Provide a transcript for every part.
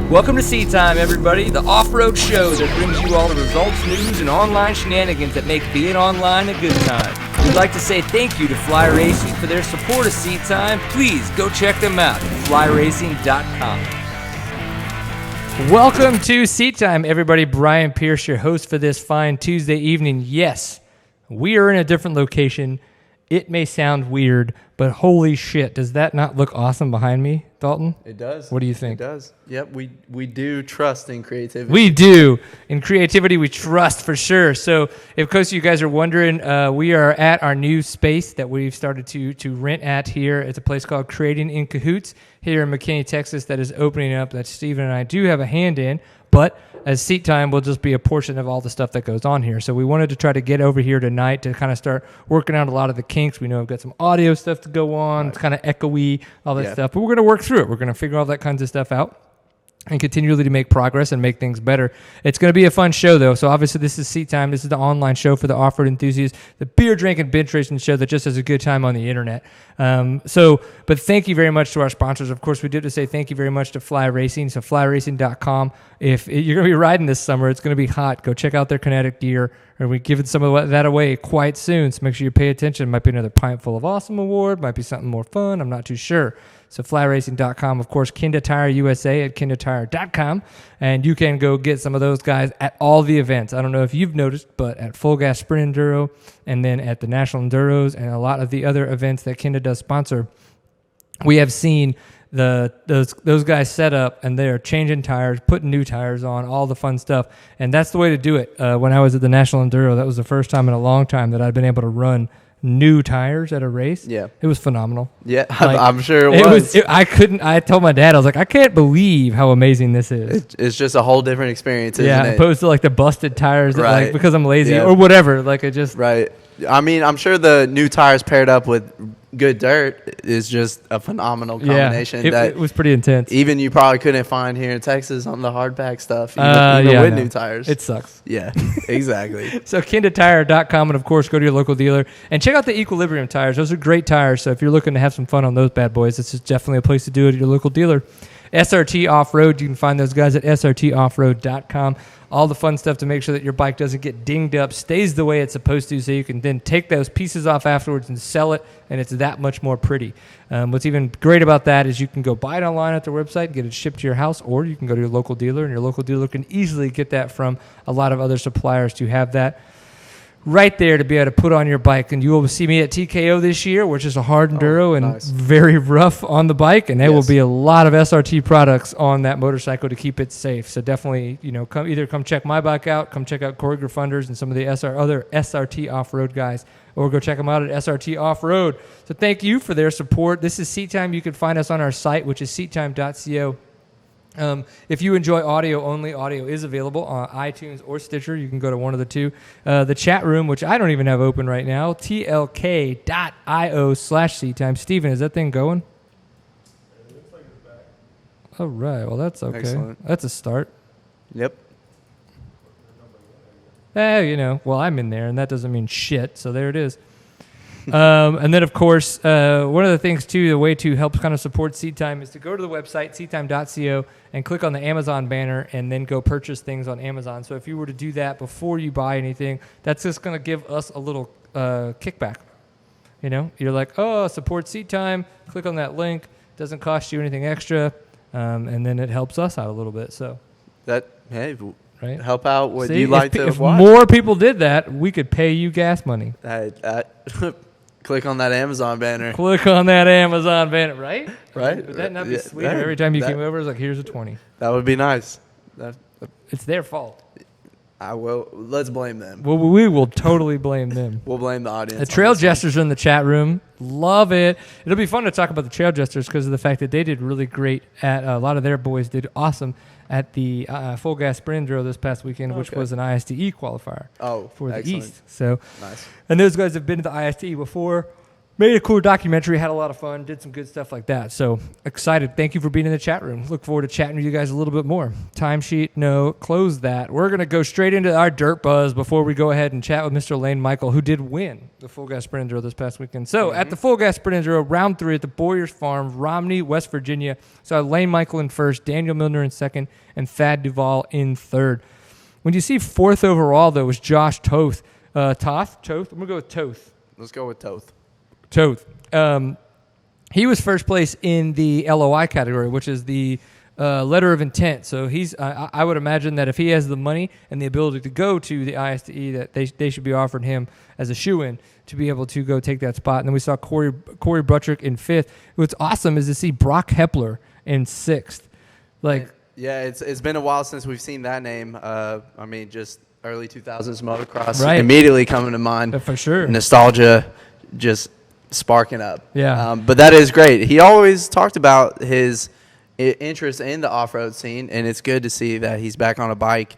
Welcome to Seat Time, everybody, the off-road show that brings you all the results, news, and online shenanigans that make being online a good time. We'd like to say thank you to Fly Racing for their support of Seat Time. Please go check them out at flyracing.com. Welcome to Seat Time, everybody. Brian Pierce, your host for this fine Tuesday evening. Yes, we are in a different location. It may sound weird, but holy shit, does that not look awesome behind me, Dalton? It does. What do you think? It does. Yep, we do trust in creativity. We do. In creativity, we trust for sure. So, if, of course, you guys are wondering, we are at our new space that we've started to rent at here. It's a place called Creating in Cahoots here in McKinney, Texas, that is opening up that Steven and I do have a hand in, but as Seat Time will just be a portion of all the stuff that goes on here. So we wanted to try to get over here tonight to kind of start working out a lot of the kinks. We know we've got some audio stuff to go on. Right. It's kind of echoey, all that stuff. But we're going to work through it. We're going to figure all that kinds of stuff out and continually to make progress and make things better. It's going to be a fun show, though. So obviously this is Seat Time. This is the online show for the off-road enthusiasts, the beer drinking, binge racing show that just has a good time on the internet. But thank you very much to our sponsors. Of course, we did to say thank you very much to Fly Racing. So flyracing.com. If you're going to be riding this summer, it's going to be hot. Go check out their kinetic gear. And we're giving some of that away quite soon. So make sure you pay attention. Might be another Pint Full of Awesome award. Might be something more fun. I'm not too sure. So flyracing.com, of course, Kenda Tire USA at kendatire.com. And you can go get some of those guys at all the events. I don't know if you've noticed, but at full Gas Sprint Enduro and then at the National Enduros and a lot of the other events that Kenda does sponsor, we have seen those guys set up and they're changing tires, putting new tires on, all the fun stuff. And that's the way to do it. When I was at the National Enduro, that was the first time in a long time that I'd been able to run new tires at a race. Yeah. It was phenomenal. Yeah, like, I'm sure it was. I told my dad, I was like, I can't believe how amazing this is. It's just a whole different experience, isn't it? Opposed to like the busted tires that, right. like, because I'm lazy or whatever. Like it just. Right. I mean, I'm sure the new tires paired up with good dirt is just a phenomenal combination. Yeah, it was pretty intense. Even you probably couldn't find here in Texas on the hardpack stuff, even with new tires. It sucks. Yeah, exactly. So kendatire.com, and of course, go to your local dealer and check out the Equilibrium tires. Those are great tires. So if you're looking to have some fun on those bad boys, this is definitely a place to do it at your local dealer. SRT Off-Road, you can find those guys at srtoffroad.com. All the fun stuff to make sure that your bike doesn't get dinged up, stays the way it's supposed to, so you can then take those pieces off afterwards and sell it, and it's that much more pretty. What's even great about that is you can go buy it online at their website and get it shipped to your house, or you can go to your local dealer, and your local dealer can easily get that from a lot of other suppliers to have that right there to be able to put on your bike. And you will see me at TKO this year, which is a hard enduro and very rough on the bike, and there will be a lot of SRT products on that motorcycle to keep it safe. So definitely, come check my bike out, come check out Corey Grafunders and some of the other SRT off-road guys, or go check them out at SRT Off-Road. So thank you for their support. This is Seat Time. You can find us on our site, which is seattime.co. If you enjoy audio only, audio is available on iTunes or Stitcher. You can go to one of the two. The chat room, which I don't even have open right now, tlk.io/seattime. Steven, is that thing going? It looks like it's back. All right. Well, that's okay. Excellent. That's a start. Yep. Well, I'm in there, and that doesn't mean shit, so there it is. And then, of course, one of the things, too, the way to help kind of support Seat Time is to go to the website, seattime.co, and click on the Amazon banner and then go purchase things on Amazon. So if you were to do that before you buy anything, that's just going to give us a little kickback. You're like, support Seat Time. Click on that link. Doesn't cost you anything extra. And then it helps us out a little bit. So right? Help out what you like to if watch. More people did that, we could pay you gas money. Click on that Amazon banner. Click on that Amazon banner, right? Right. Would that not be sweet? Every time you came over, it was like, here's a 20. That would be nice. It's their fault. Let's blame them. Well, we will totally blame them. We'll blame the audience. The Trail Jesters are in the chat room. Love it. It'll be fun to talk about the Trail Jesters because of the fact that they did really great at a lot of their boys did awesome at the Full Gas Sprint Enduro this past weekend, which was an ISTE qualifier for the East. So, nice. And those guys have been to the ISTE before. made a cool documentary, had a lot of fun, did some good stuff like that. So excited. Thank you for being in the chat room. Look forward to chatting with you guys a little bit more. Timesheet, no, close that. We're going to go straight into our dirt buzz before we go ahead and chat with Mr. Layne Michael, who did win the Full Gas Sprint Enduro this past weekend. So at the Full Gas Sprint Enduro, round 3 at the Boyers Farm, Romney, West Virginia. So Layne Michael in first, Daniel Milner in second, and Thad Duvall in third. When you see fourth overall, though, was Josh Toth. Toth? I'm going to go with Toth. Let's go with Toth. Toth. He was first place in the LOI category, which is the letter of intent. So he's. I would imagine that if he has the money and the ability to go to the ISTE, that they should be offering him as a shoe-in to be able to go take that spot. And then we saw Corey Buttrick in 5th. What's awesome is to see Brock Hepler in 6th. Yeah, it's been a while since we've seen that name. Just early 2000s motocross. Right. Immediately coming to mind. For sure. Nostalgia just sparking up. Yeah. But that is great. He always talked about his interest in the off-road scene, and it's good to see that he's back on a bike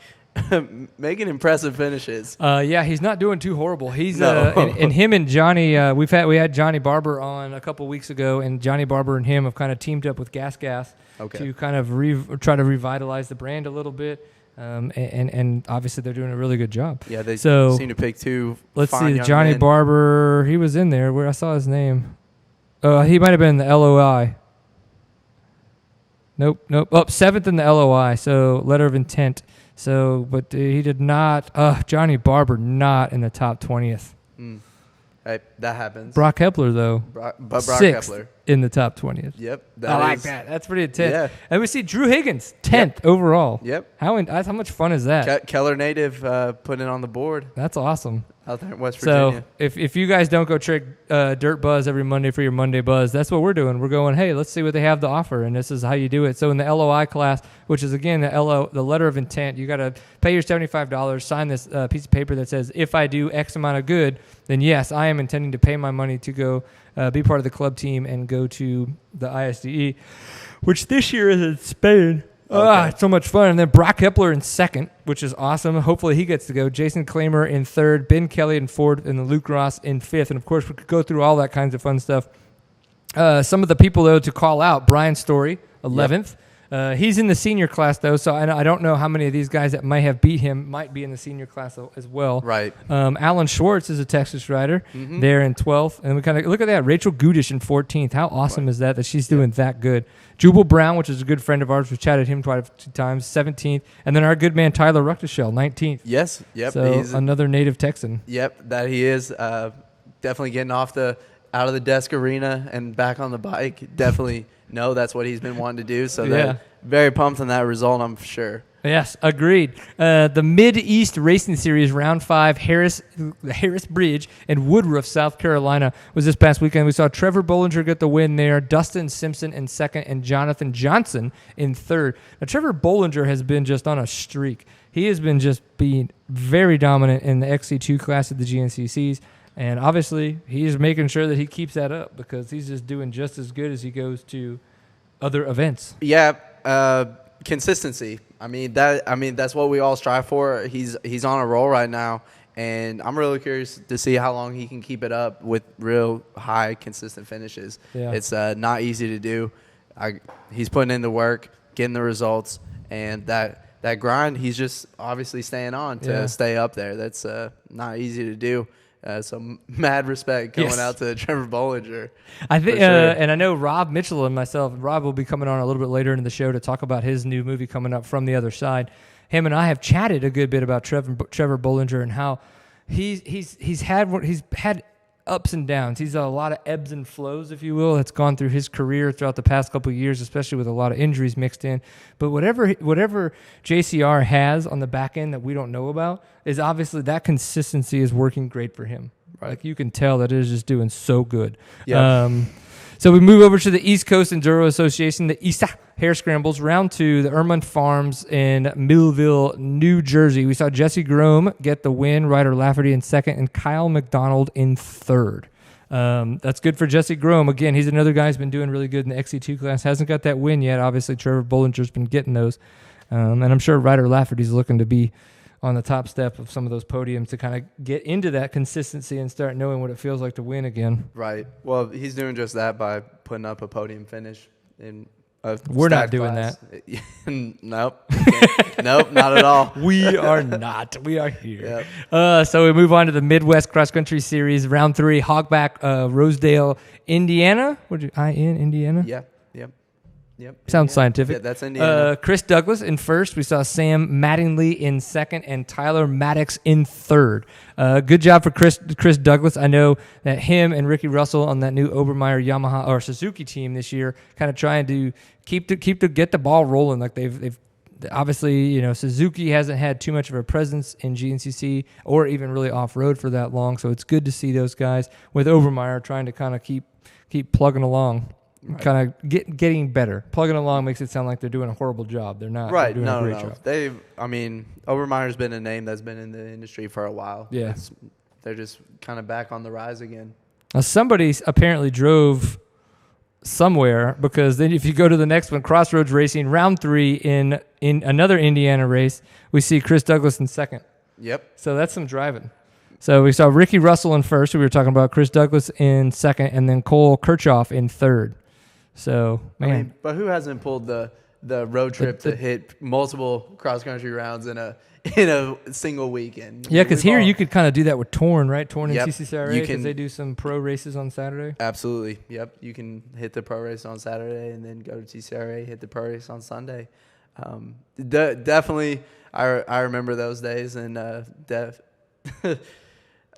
making impressive finishes. Yeah, he's not doing too horrible. He's No. and him and Johnny. We had Johnny Barber on a couple weeks ago, and Johnny Barber and him have kind of teamed up with Gas to kind of try to revitalize the brand a little bit. And obviously they're doing a really good job. Yeah, they seem to pick two. Let's fine see, young Johnny men. Barber. He was in there where I saw his name. He might have been in the LOI. Nope. Oh, 7th in the LOI. So letter of intent. So, but he did not. Johnny Barber not in the top 20th. Hey, that happens. Brock Hepler though. Brock 6th Hepler. in the top 20th. Yep. I like that. That's pretty intense. Yeah. And we see Drew Higgins 10th overall. Yep. How much fun is that? Keller native putting it on the board That's awesome. out there in West Virginia. So if you guys don't go trick Dirt Buzz every Monday for your Monday Buzz, that's what we're doing. We're going, hey, let's see what they have to offer, and this is how you do it. So in the LOI class, which is, again, the letter of intent, you got to pay your $75, sign this piece of paper that says, if I do X amount of good, then yes, I am intending to pay my money to go be part of the club team and go to the ISDE, which this year is in Spain. Okay. It's so much fun. And then Brock Hepler in 2nd, which is awesome. Hopefully he gets to go. Jason Klamer in 3rd, Ben Kelly in 4th, and then Luke Ross in 5th. And, of course, we could go through all that kinds of fun stuff. Some of the people, though, to call out, Brian Story, 11th. Yep. He's in the senior class, though, so I don't know how many of these guys that might have beat him might be in the senior class as well. Right. Alan Schwartz is a Texas rider. There in 12th. And we kind of look at that. Rachel Gudish in 14th. How awesome is that she's doing that good? Jubal Brown, which is a good friend of ours. We've chatted him 2 times, 17th. And then our good man Tyler Ruckteschell, 19th. Yes. Yep. So He's another native Texan. Yep, that he is. Definitely getting out of the desk arena and back on the bike. Definitely know that's what he's been wanting to do. So very pumped on that result, I'm sure. Yes, agreed. The Mid-East Racing Series Round 5, the Harris Bridge in Woodruff, South Carolina, was this past weekend. We saw Trevor Bollinger get the win there, Dustin Simpson in 2nd, and Jonathan Johnson in 3rd. Now, Trevor Bollinger has been just on a streak. He has been just being very dominant in the XC2 class of the GNCCs, and obviously he's making sure that he keeps that up because he's just doing just as good as he goes to other events. Yeah, consistency. That's what we all strive for. He's on a roll right now, and I'm really curious to see how long he can keep it up with real high, consistent finishes. Yeah. It's not easy to do. He's putting in the work, getting the results, and that grind, he's just obviously staying on to stay up there. That's not easy to do. So mad respect going out to Trevor Bollinger. I think, sure. and I know Rob Mitchell and myself. Rob will be coming on a little bit later in the show to talk about his new movie coming up, From the Other Side. Him and I have chatted a good bit about Trevor Bollinger and how he's had ups and downs. He's a lot of ebbs and flows, if you will. It's gone through his career throughout the past couple of years, especially with a lot of injuries mixed in. But whatever JCR has on the back end that we don't know about is obviously that consistency is working great for him. Right. Like you can tell that it is just doing so good. Yeah. So we move over to the East Coast Enduro Association, the ISA Hare Scrambles, round 2, the Ermont Farms in Millville, New Jersey. We saw Jesse Grome get the win, Ryder Lafferty in 2nd, and Kyle McDonald in 3rd. That's good for Jesse Grome. Again, he's another guy who's been doing really good in the XC2 class. Hasn't got that win yet. Obviously, Trevor Bollinger's been getting those. And I'm sure Ryder Lafferty's looking to be on the top step of some of those podiums to kind of get into that consistency and start knowing what it feels like to win again. Right. Well, he's doing just that by putting up a podium finish in a We're not stacked doing class. that. Nope. Nope, not at all. We are not. We are here. Yep. So we move on to the Midwest Cross Country Series, round 3, Hogback, Rosedale, Indiana. What did you, Indiana? Yeah. Yep. Sounds Indiana. scientific. Yeah, that's Indiana. Chris Douglas in first. We saw Sam Mattingly in second and Tyler Maddox in third. Good job for Chris Douglas. I know that him and Ricky Russell on that new Obermeyer Yamaha or Suzuki team this year, kind of trying to get the ball rolling. Like they've obviously, Suzuki hasn't had too much of a presence in GNCC or even really off road for that long. So it's good to see those guys with Obermeyer trying to kind of keep plugging along. Right. Kind of getting better. Plugging along makes it sound like they're doing a horrible job. They're not. Right. They're doing a great job. Obermeyer's been a name that's been in the industry for a while. Yeah. They're just kind of back on the rise again. Now, somebody apparently drove somewhere, because then if you go to the next one, Crossroads Racing, round 3 in another Indiana race, we see Chris Douglas in second. Yep. So that's some driving. So we saw Ricky Russell in first, who we were talking about, Chris Douglas in second, and then Cole Kirchhoff in third. So, man. But who hasn't pulled the road trip to hit multiple cross-country rounds in a single weekend? Yeah, because here you could kind of do that with Torn, right? Torn and Yep. CCCRA, because they do some pro races on Saturday. Absolutely. Yep. You can hit the pro race on Saturday and then go to TCRA, hit the pro race on Sunday. Definitely, I remember those days, and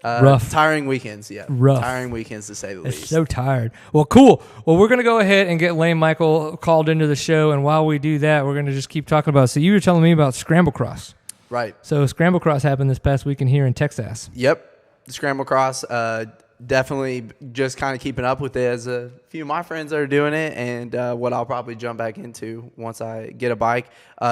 rough. Tiring weekends, yeah. Rough. Tiring weekends, to say the least. So tired. Well, cool. Well, we're going to go ahead and get Layne Michael called into the show, and while we do that, we're going to just keep talking about. So you were telling me about Scramble Cross. Right. So Scramble Cross happened this past weekend here in Texas. Yep. The Scramble Cross, definitely just kind of keeping up with it, as a few of my friends that are doing it, and what I'll probably jump back into once I get a bike.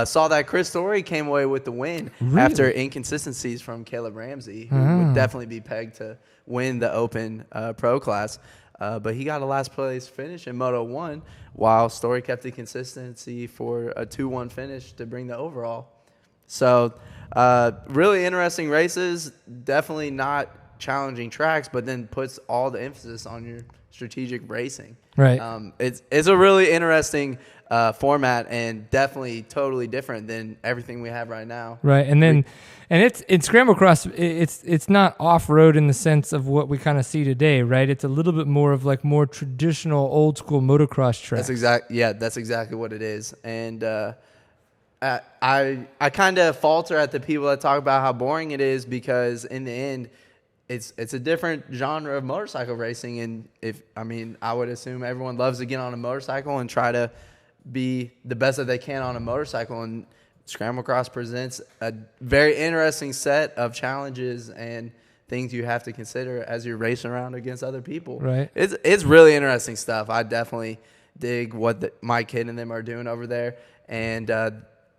Saw that Chris Story came away with the win after inconsistencies from Caleb Ramsey, who would definitely be pegged to win the Open Pro class. But he got a last place finish in Moto 1, while Story kept the consistency for a 2-1 finish to bring the overall. So really interesting races, definitely not challenging tracks, but then puts all the emphasis on your strategic racing. Right. It's a really interesting format, and definitely totally different than everything we have right now. Right. And then it's Scramble Cross, it's not off-road in the sense of what we kind of see today, right? It's a little bit more of like more traditional old school motocross tracks. That's exactly what it is. And I kind of falter at the people that talk about how boring it is, because in the end, it's a different genre of motorcycle racing, and I would assume everyone loves to get on a motorcycle and try to be the best that they can on a motorcycle, and Scramble Cross presents a very interesting set of challenges and things you have to consider as you're racing around against other people. Right. It's really interesting stuff. I definitely dig what my kid and them are doing over there, and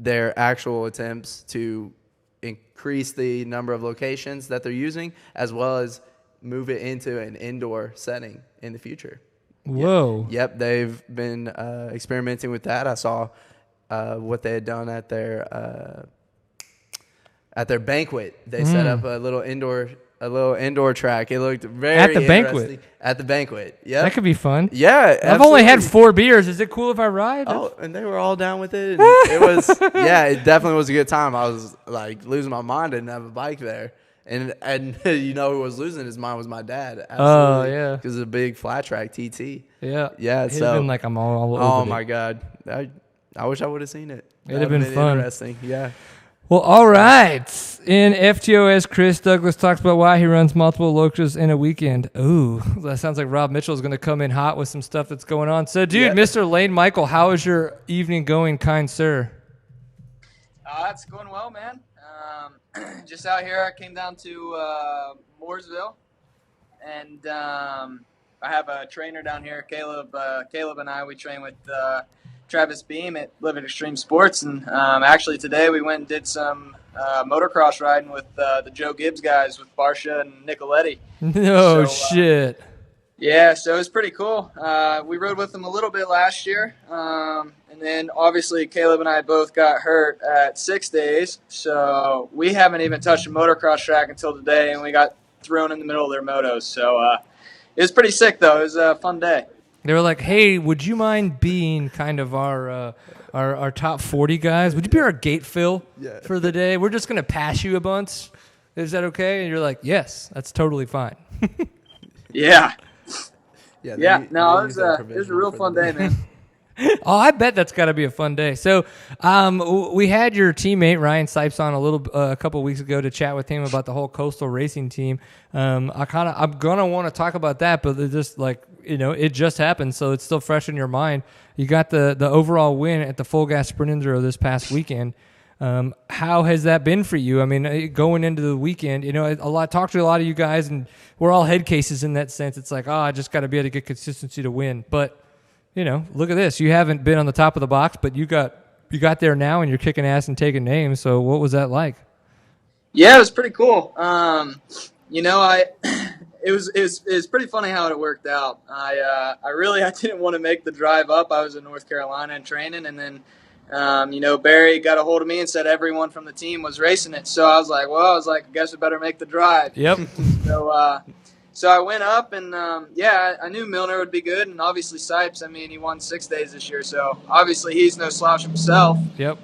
their actual attempts to increase the number of locations that they're using, as well as move it into an indoor setting in the future. Whoa. Yep, they've been experimenting with that. I saw what they had done at their banquet. They set up a little indoor track. It looked very at the interesting. banquet. At the banquet. Yeah. That could be fun. Yeah. I've only had 4 beers. Is it cool if I ride? Oh, and they were all down with it. And it was, it definitely was a good time. I was like losing my mind. I didn't have a bike there. And who was losing his mind was my dad. Absolutely. Oh, yeah. Because it's a big flat track TT. Yeah. Yeah. It'd have been like I'm all over Oh, it. my God. I wish I would have seen it. It'd have been fun. Interesting. Yeah. Well, all right. In FTOS, Chris Douglas talks about why he runs multiple locals in a weekend. Ooh, that sounds like Rob Mitchell is going to come in hot with some stuff that's going on. So, dude, Mr. Layne Michael, how is your evening going, kind sir? It's going well, man. Just out here, I came down to Mooresville, and I have a trainer down here, Caleb. Caleb and I, we train with Travis Beam at Living Extreme Sports, and actually today we went and did some motocross riding with the Joe Gibbs guys with Barsha and Nicoletti. No shit. Yeah, so it was pretty cool. We rode with them a little bit last year, and then obviously Caleb and I both got hurt at 6 days, so we haven't even touched a motocross track until today, and we got thrown in the middle of their motos. So it was pretty sick, though. It was a fun day. They were like, "Hey, would you mind being kind of our top 40 guys? Would you be our gate fill for the day? We're just gonna pass you a bunch. Is that okay?" And you're like, "Yes, that's totally fine." Yeah. Yeah. No, it was a real fun day, man. Oh, I bet that's got to be a fun day. So, we had your teammate Ryan Sipes on a couple weeks ago to chat with him about the whole coastal racing team. I'm gonna want to talk about that, but it's just like, it just happened, so it's still fresh in your mind. You got the overall win at the Full Gas Sprint Enduro this past weekend. How has that been for you? I mean, going into the weekend, talked to a lot of you guys, and we're all head cases in that sense. It's like, I just got to be able to get consistency to win. But, look at this. You haven't been on the top of the box, but you got there now, and you're kicking ass and taking names. So what was that like? Yeah, it was pretty cool. It was pretty funny how it worked out. I didn't want to make the drive up. I was in North Carolina and training, and then Barry got a hold of me and said everyone from the team was racing it. So I was like, I guess we better make the drive. Yep. So I went up, and I knew Milner would be good, and obviously Sipes. I mean, he won 6 days this year, so obviously he's no slouch himself. Yep.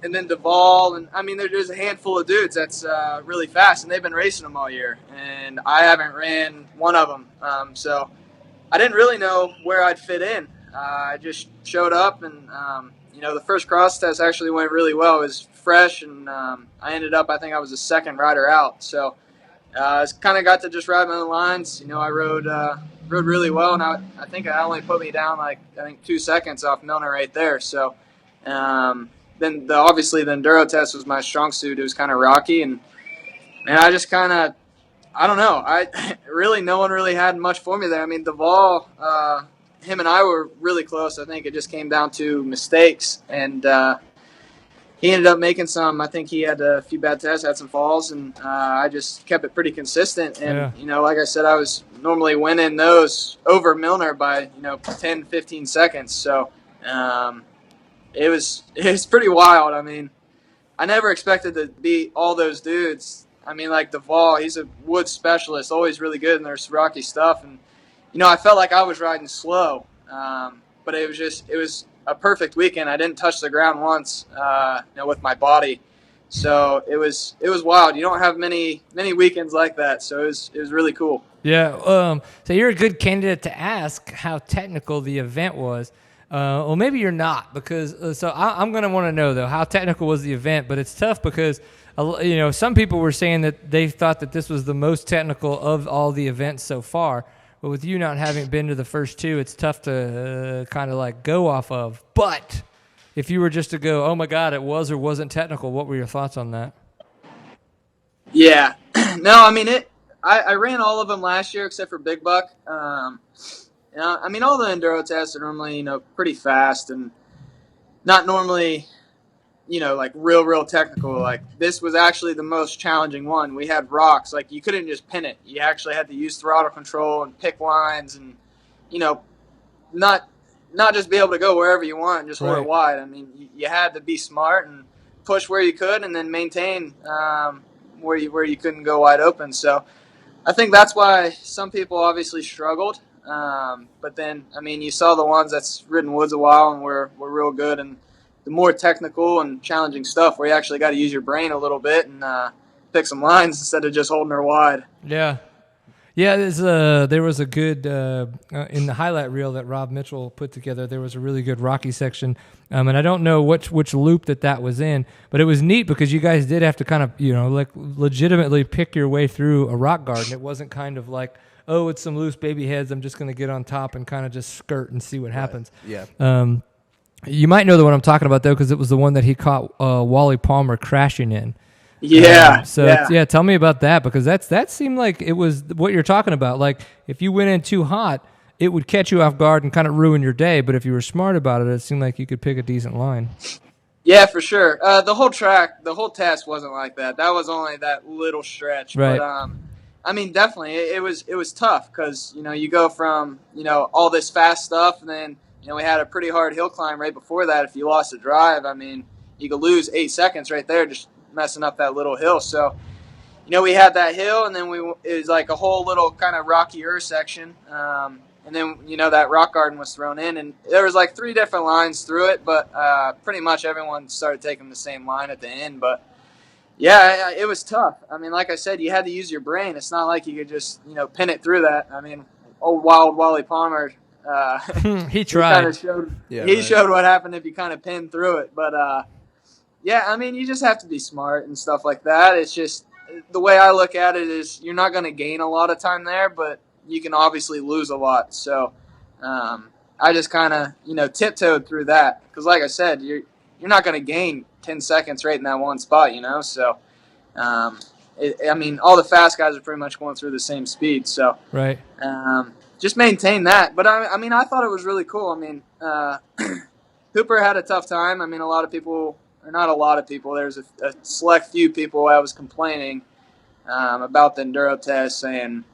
And then Duvall, and I mean, there's a handful of dudes that's really fast, and they've been racing them all year, and I haven't ran one of them. So I didn't really know where I'd fit in. I just showed up, and the first cross test actually went really well. It was fresh, and I ended up, I think I was the second rider out. So I kind of got to just ride my own lines. I rode really well, and I think it only put me down 2 seconds off Milner right there. So then obviously the enduro test was my strong suit. It was kind of rocky, and I just kind of, I don't know. No one really had much for me there. I mean, Duvall, him and I were really close. I think it just came down to mistakes, and he ended up making some. I think he had a few bad tests, had some falls, and I just kept it pretty consistent. And, like I said, I was normally winning those over Milner by, 10, 15 seconds. So it was pretty wild. I mean, I never expected to beat all those dudes. I mean, like Duvall, he's a wood specialist, always really good in their rocky stuff. And, I felt like I was riding slow, but it was a perfect weekend. I didn't touch the ground once, with my body. So it was wild. You don't have many weekends like that. So it was really cool. Yeah. So you're a good candidate to ask how technical the event was. Well, maybe you're not, because I'm going to want to know, though, how technical was the event. But it's tough because, some people were saying that they thought that this was the most technical of all the events so far. But with you not having been to the first two, it's tough to kind of go off of. But if you were just to go, oh, my God, it was or wasn't technical, what were your thoughts on that? Yeah. No, I mean, I ran all of them last year except for Big Buck. I mean, all the enduro tests are normally, pretty fast and not normally, real technical. Like, this was actually the most challenging one. We had rocks. Like, you couldn't just pin it. You actually had to use throttle control and pick lines and, not just be able to go wherever you want and just hold it wide. I mean, you had to be smart and push where you could and then maintain where you couldn't go wide open. So I think that's why some people obviously struggled. But then, I mean, you saw the ones that's ridden woods a while and were real good, and the more technical and challenging stuff where you actually got to use your brain a little bit and pick some lines instead of just holding her wide. Yeah. Yeah, there was a good, in the highlight reel that Rob Mitchell put together, there was a really good rocky section. And I don't know which loop that was in, but it was neat because you guys did have to kind of, legitimately pick your way through a rock garden. It wasn't kind of like, oh, it's some loose baby heads, I'm just going to get on top and kind of just skirt and see what happens. Yeah. You might know the one I'm talking about, though, because it was the one that he caught Wally Palmer crashing in. Yeah. Tell me about that, because that seemed like it was what you're talking about. Like, if you went in too hot, it would catch you off guard and kind of ruin your day. But if you were smart about it, it seemed like you could pick a decent line. Yeah, for sure. The whole test wasn't like that. That was only that little stretch. Right. But, I mean, definitely, it was tough because you go from all this fast stuff, and then we had a pretty hard hill climb right before that. If you lost a drive, I mean, you could lose 8 seconds right there just messing up that little hill. So we had that hill, and then it was like a whole little kind of rockier section, and then that rock garden was thrown in, and there was like 3 different lines through it, but pretty much everyone started taking the same line at the end, but. Yeah, it was tough. I mean, like I said, you had to use your brain. It's not like you could just, pin it through that. I mean, old Wild Wally Palmer, he tried. He showed what happened if you kind of pinned through it. But, yeah, I mean, you just have to be smart and stuff like that. It's just the way I look at it is you're not going to gain a lot of time there, but you can obviously lose a lot. So I just kind of, tiptoed through that because, like I said, you're not going to gain 10 seconds right in that one spot, So, I mean, all the fast guys are pretty much going through the same speed. So, right. Just maintain that. But, I mean, I thought it was really cool. I mean, Hooper had a tough time. I mean, a lot of people, or not a lot of people, there's a select few people that was complaining about the enduro test, saying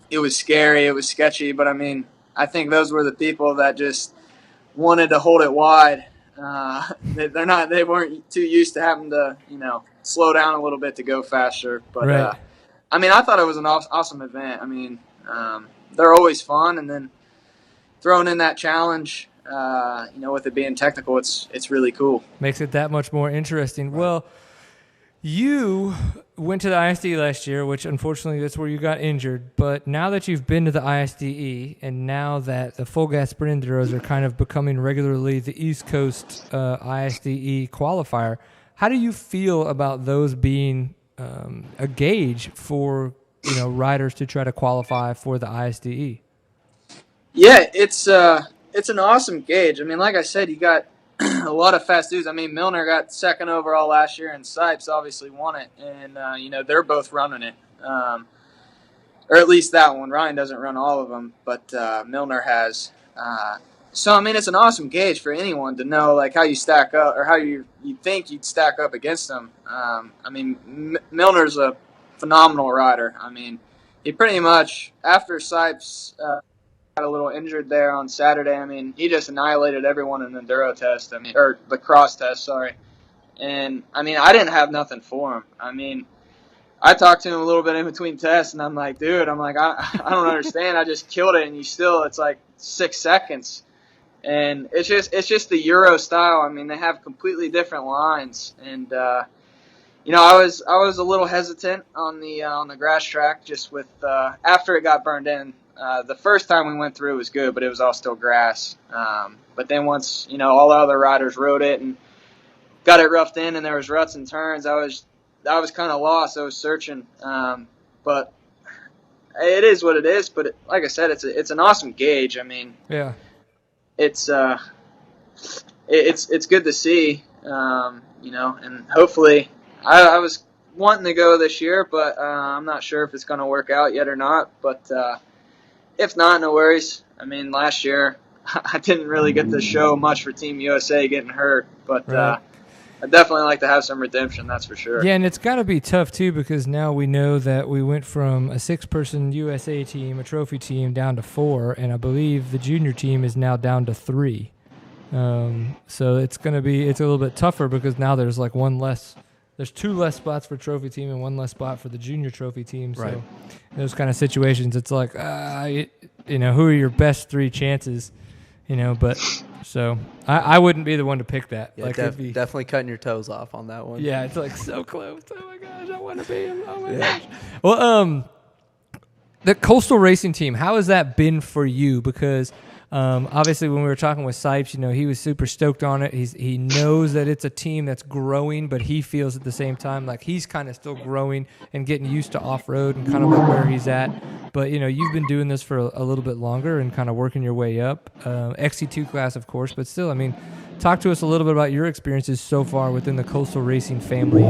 it was scary, it was sketchy. But, I mean, I think those were the people that just wanted to hold it wide. They weren't too used to having to, slow down a little bit to go faster. But, right. I mean, I thought it was an awesome event. I mean, they're always fun. And then throwing in that challenge, with it being technical, it's really cool. Makes it that much more interesting. Right. Well, you went to the ISDE last year, which unfortunately that's where you got injured. But now that you've been to the ISDE, and now that the full gas sprint enduros are kind of becoming regularly the East Coast ISDE qualifier, how do you feel about those being a gauge for riders to try to qualify for the ISDE? Yeah, it's an awesome gauge. I mean, like I said, you got a lot of fast dudes. I mean, Milner got second overall last year, and Sipes obviously won it. And, they're both running it. Or at least that one. Ryan doesn't run all of them, but Milner has. So, I mean, it's an awesome gauge for anyone to know, like, how you stack up or how you think you'd stack up against them. I mean, Milner's a phenomenal rider. I mean, he pretty much, after Sipes got a little injured there on Saturday. I mean, he just annihilated everyone in the enduro test. I mean, or the cross test, sorry. And I mean, I didn't have nothing for him. I mean, I talked to him a little bit in between tests, and I'm like, dude, I don't understand. I just killed it, and it's like 6 seconds. And it's just the Euro style. I mean, they have completely different lines, and I was a little hesitant on the grass track just with after it got burned in. The first time we went through it was good, but it was all still grass. But then once, all the other riders rode it and got it roughed in and there was ruts and turns, I was kind of lost. I was searching. But it is what it is. But like I said, it's an awesome gauge. I mean, yeah, it's good to see, and hopefully I was wanting to go this year, but I'm not sure if it's going to work out yet or not. But if not, no worries. I mean, last year I didn't really get to show much for Team USA getting hurt, but right. I definitely like to have some redemption, that's for sure. Yeah, and it's got to be tough, too, because now we know that we went from a 6-person USA team, a trophy team, down to 4, and I believe the junior team is now down to 3. So it's a little bit tougher because now there's like there's 2 less spots for trophy team and 1 less spot for the junior trophy team. So right. in those kind of situations, it's like, who are your best 3 chances? But so I wouldn't be the one to pick that. Yeah, like definitely cutting your toes off on that one. Yeah, it's like so close. Oh my gosh, I want to be him. Oh my gosh. Well, the Coastal Racing team, how has that been for you? Because obviously when we were talking with Sipes, he was super stoked on it. He knows that it's a team that's growing, but he feels at the same time like he's kind of still growing and getting used to off-road and kind of like where he's at. But, you've been doing this for a little bit longer and kind of working your way up. XC2 class, of course, but still, I mean, talk to us a little bit about your experiences so far within the Coastal Racing family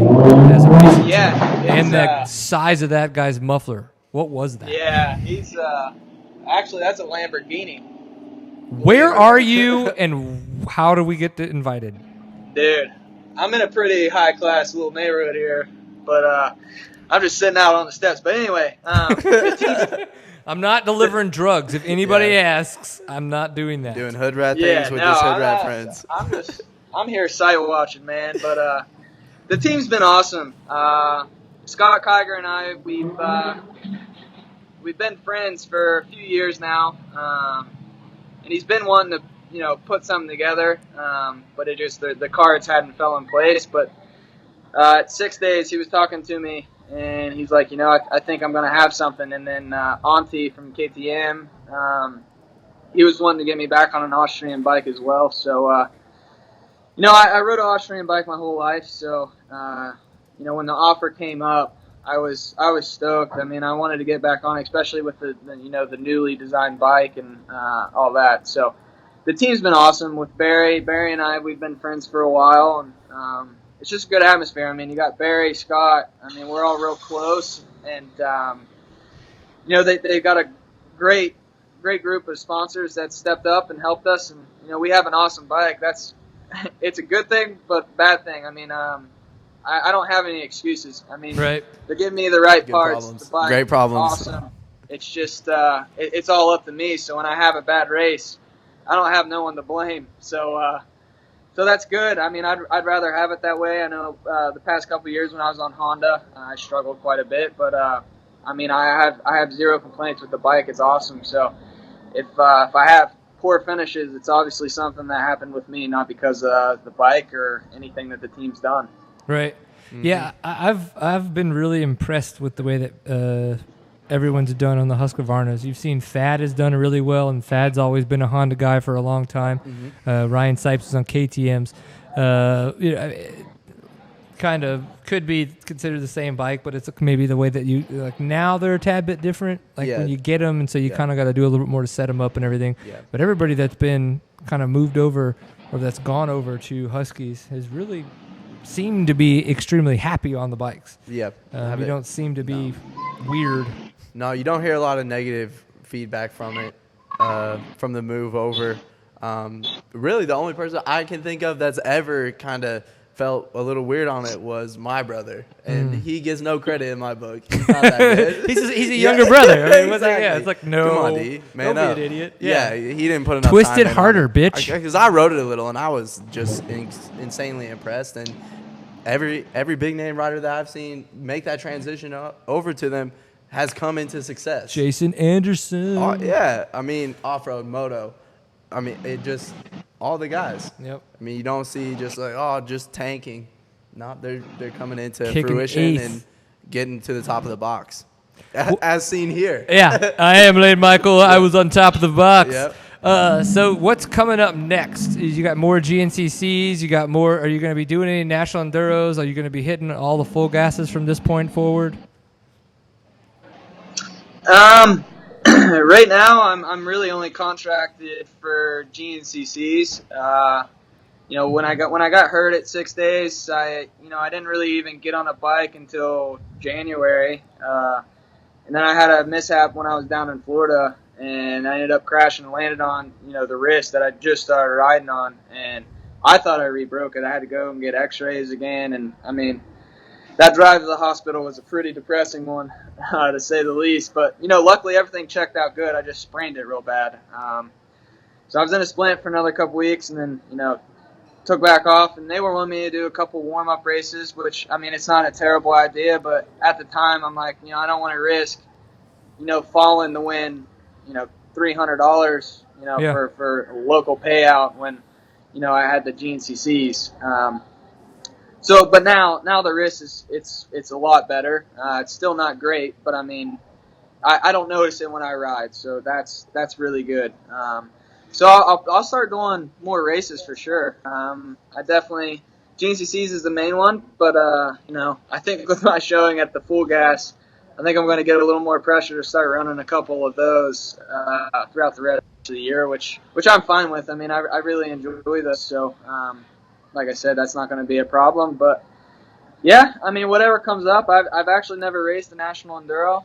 as a racing team. And the size of that guy's muffler. What was that? Yeah, he's actually, that's a Lamborghini. Where are you, and how do we get invited? Dude, I'm in a pretty high-class little neighborhood here, but I'm just sitting out on the steps. But anyway, the team's I'm not delivering drugs. If anybody asks, I'm not doing that. Doing hood rat things with his hood rat friends. I'm here sight watching, man. But the team's been awesome. Scott Kiger and I, we've been friends for a few years now, and he's been wanting to put something together, but it just the cards hadn't fell in place. But at 6 days, he was talking to me. And he's like, I think I'm going to have something. And then Auntie from KTM, he was wanting to get me back on an Austrian bike as well. So, I rode an Austrian bike my whole life. So, when the offer came up, I was stoked. I mean, I wanted to get back on, especially with the newly designed bike and all that. So, the team's been awesome with Barry. Barry and I, we've been friends for a while, and it's just a good atmosphere. I mean, you got Barry, Scott. I mean, we're all real close, and they've got a great group of sponsors that stepped up and helped us, and we have an awesome bike. It's a good thing, but bad thing. I mean, I don't have any excuses. I mean, right. They're giving me the right Good parts. problems. The bike Great problems. is awesome. It's just it's all up to me. So when I have a bad race, I don't have no one to blame. So that's good. I mean, I'd rather have it that way. I know the past couple of years when I was on Honda, I struggled quite a bit, but I mean, I have zero complaints with the bike. It's awesome. So if I have poor finishes, it's obviously something that happened with me, not because of the bike or anything that the team's done. Right. Mm-hmm. Yeah, I've been really impressed with the way that everyone's done on the Husqvarnas. You've seen Thad has done really well, and Thad's always been a Honda guy for a long time. Mm-hmm. Ryan Sipes is on KTM's. Kind of could be considered the same bike, but it's maybe the way that you like now they're a tad bit different. Like when you get them, and so you kind of got to do a little bit more to set them up and everything. Yeah. But everybody that's been kind of moved over or that's gone over to Huskies has really seemed to be extremely happy on the bikes. Yep. You don't seem to be weird. No, you don't hear a lot of negative feedback from it, from the move over. Really, the only person I can think of that's ever kind of felt a little weird on it was my brother, and he gets no credit in my book. He's not that good. he's a younger brother. I mean, exactly. It's like no, come on, D, man, don't be an idiot. Yeah, he didn't put enough twist time it harder, bitch. Because I rode it a little, and I was just insanely impressed. And every big name rider that I've seen make that transition over to them has come into success. Jason Anderson. Yeah, I mean off-road moto. I mean, it just all the guys. Yep. I mean, you don't see just like just tanking. No, they're coming into Kicking fruition eighth. and getting to the top of the box, as seen here. Yeah, I am Layne Michael. I was on top of the box. Yep. So what's coming up next? You got more GNCCs. You got more. Are you going to be doing any national enduros? Are you going to be hitting all the full gases from this point forward? Right now, I'm really only contracted for GNCCs. When I got hurt at 6 days, I didn't really even get on a bike until January, and then I had a mishap when I was down in Florida, and I ended up crashing and landed on the wrist that I just started riding on, and I thought I re-broke it. I had to go and get X-rays again, and I mean, that drive to the hospital was a pretty depressing one, to say the least. But, luckily everything checked out good. I just sprained it real bad. So I was in a splint for another couple weeks and then, took back off. And they were wanting me to do a couple warm-up races, which, I mean, it's not a terrible idea. But at the time, I'm like, I don't want to risk, falling to win, $300, for a local payout when, I had the GNCCs. But now the wrist it's a lot better. It's still not great, but I mean, I don't notice it when I ride, so that's really good. So I'll start doing more races for sure. I definitely GNCCs is the main one, but I think with my showing at the full gas, I think I'm going to get a little more pressure to start running a couple of those throughout the rest of the year, which I'm fine with. I mean, I really enjoy this, so. Like I said, that's not going to be a problem. But, yeah, I mean, whatever comes up. I've actually never raced a national enduro.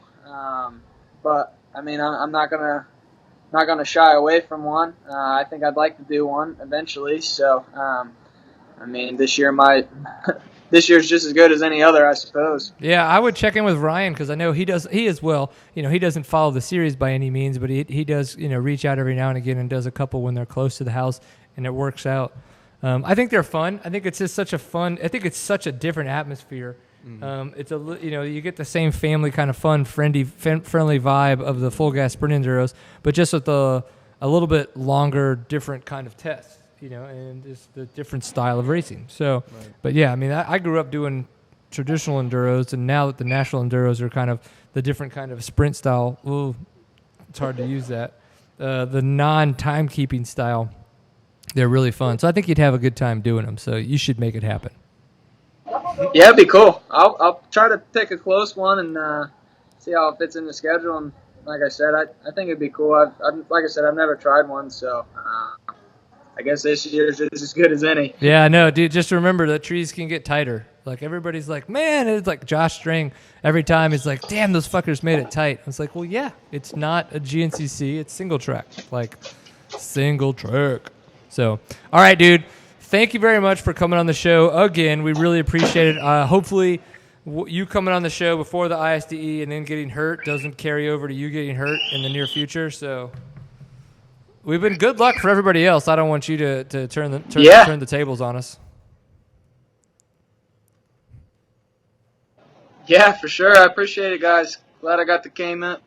But, I mean, I'm not gonna shy away from one. I think I'd like to do one eventually. So, I mean, this year might this year's just as good as any other, I suppose. Yeah, I would check in with Ryan because I know he as well. He doesn't follow the series by any means, but he does reach out every now and again and does a couple when they're close to the house, and it works out. I think they're fun. I think it's just such a fun. I think it's such a different atmosphere. It's you get the same family kind of fun, friendly vibe of the full gas sprint enduros, but just with a little bit longer, different kind of test, and just the different style of racing. So, right. But yeah, I mean, I grew up doing traditional enduros, and now that the national enduros are kind of the different kind of sprint style, it's hard to use that. The non-timekeeping style, they're really fun. So I think you'd have a good time doing them. So you should make it happen. Yeah, it'd be cool. I'll try to pick a close one and see how it fits in the schedule. And like I said, I think it'd be cool. Like I said, I've never tried one, so I guess this year's just as good as any. Yeah, I know, dude. Just remember that trees can get tighter. Like everybody's like, man, it's like Josh String. Every time he's like, damn, those fuckers made it tight. I was like, well, yeah, it's not a GNCC. It's single track, like single track. So, all right, dude. Thank you very much for coming on the show again. We really appreciate it. Hopefully, you coming on the show before the ISDE and then getting hurt doesn't carry over to you getting hurt in the near future. So, we've been good luck for everybody else. I don't want you to turn the tables on us. Yeah, for sure. I appreciate it, guys. Glad I got to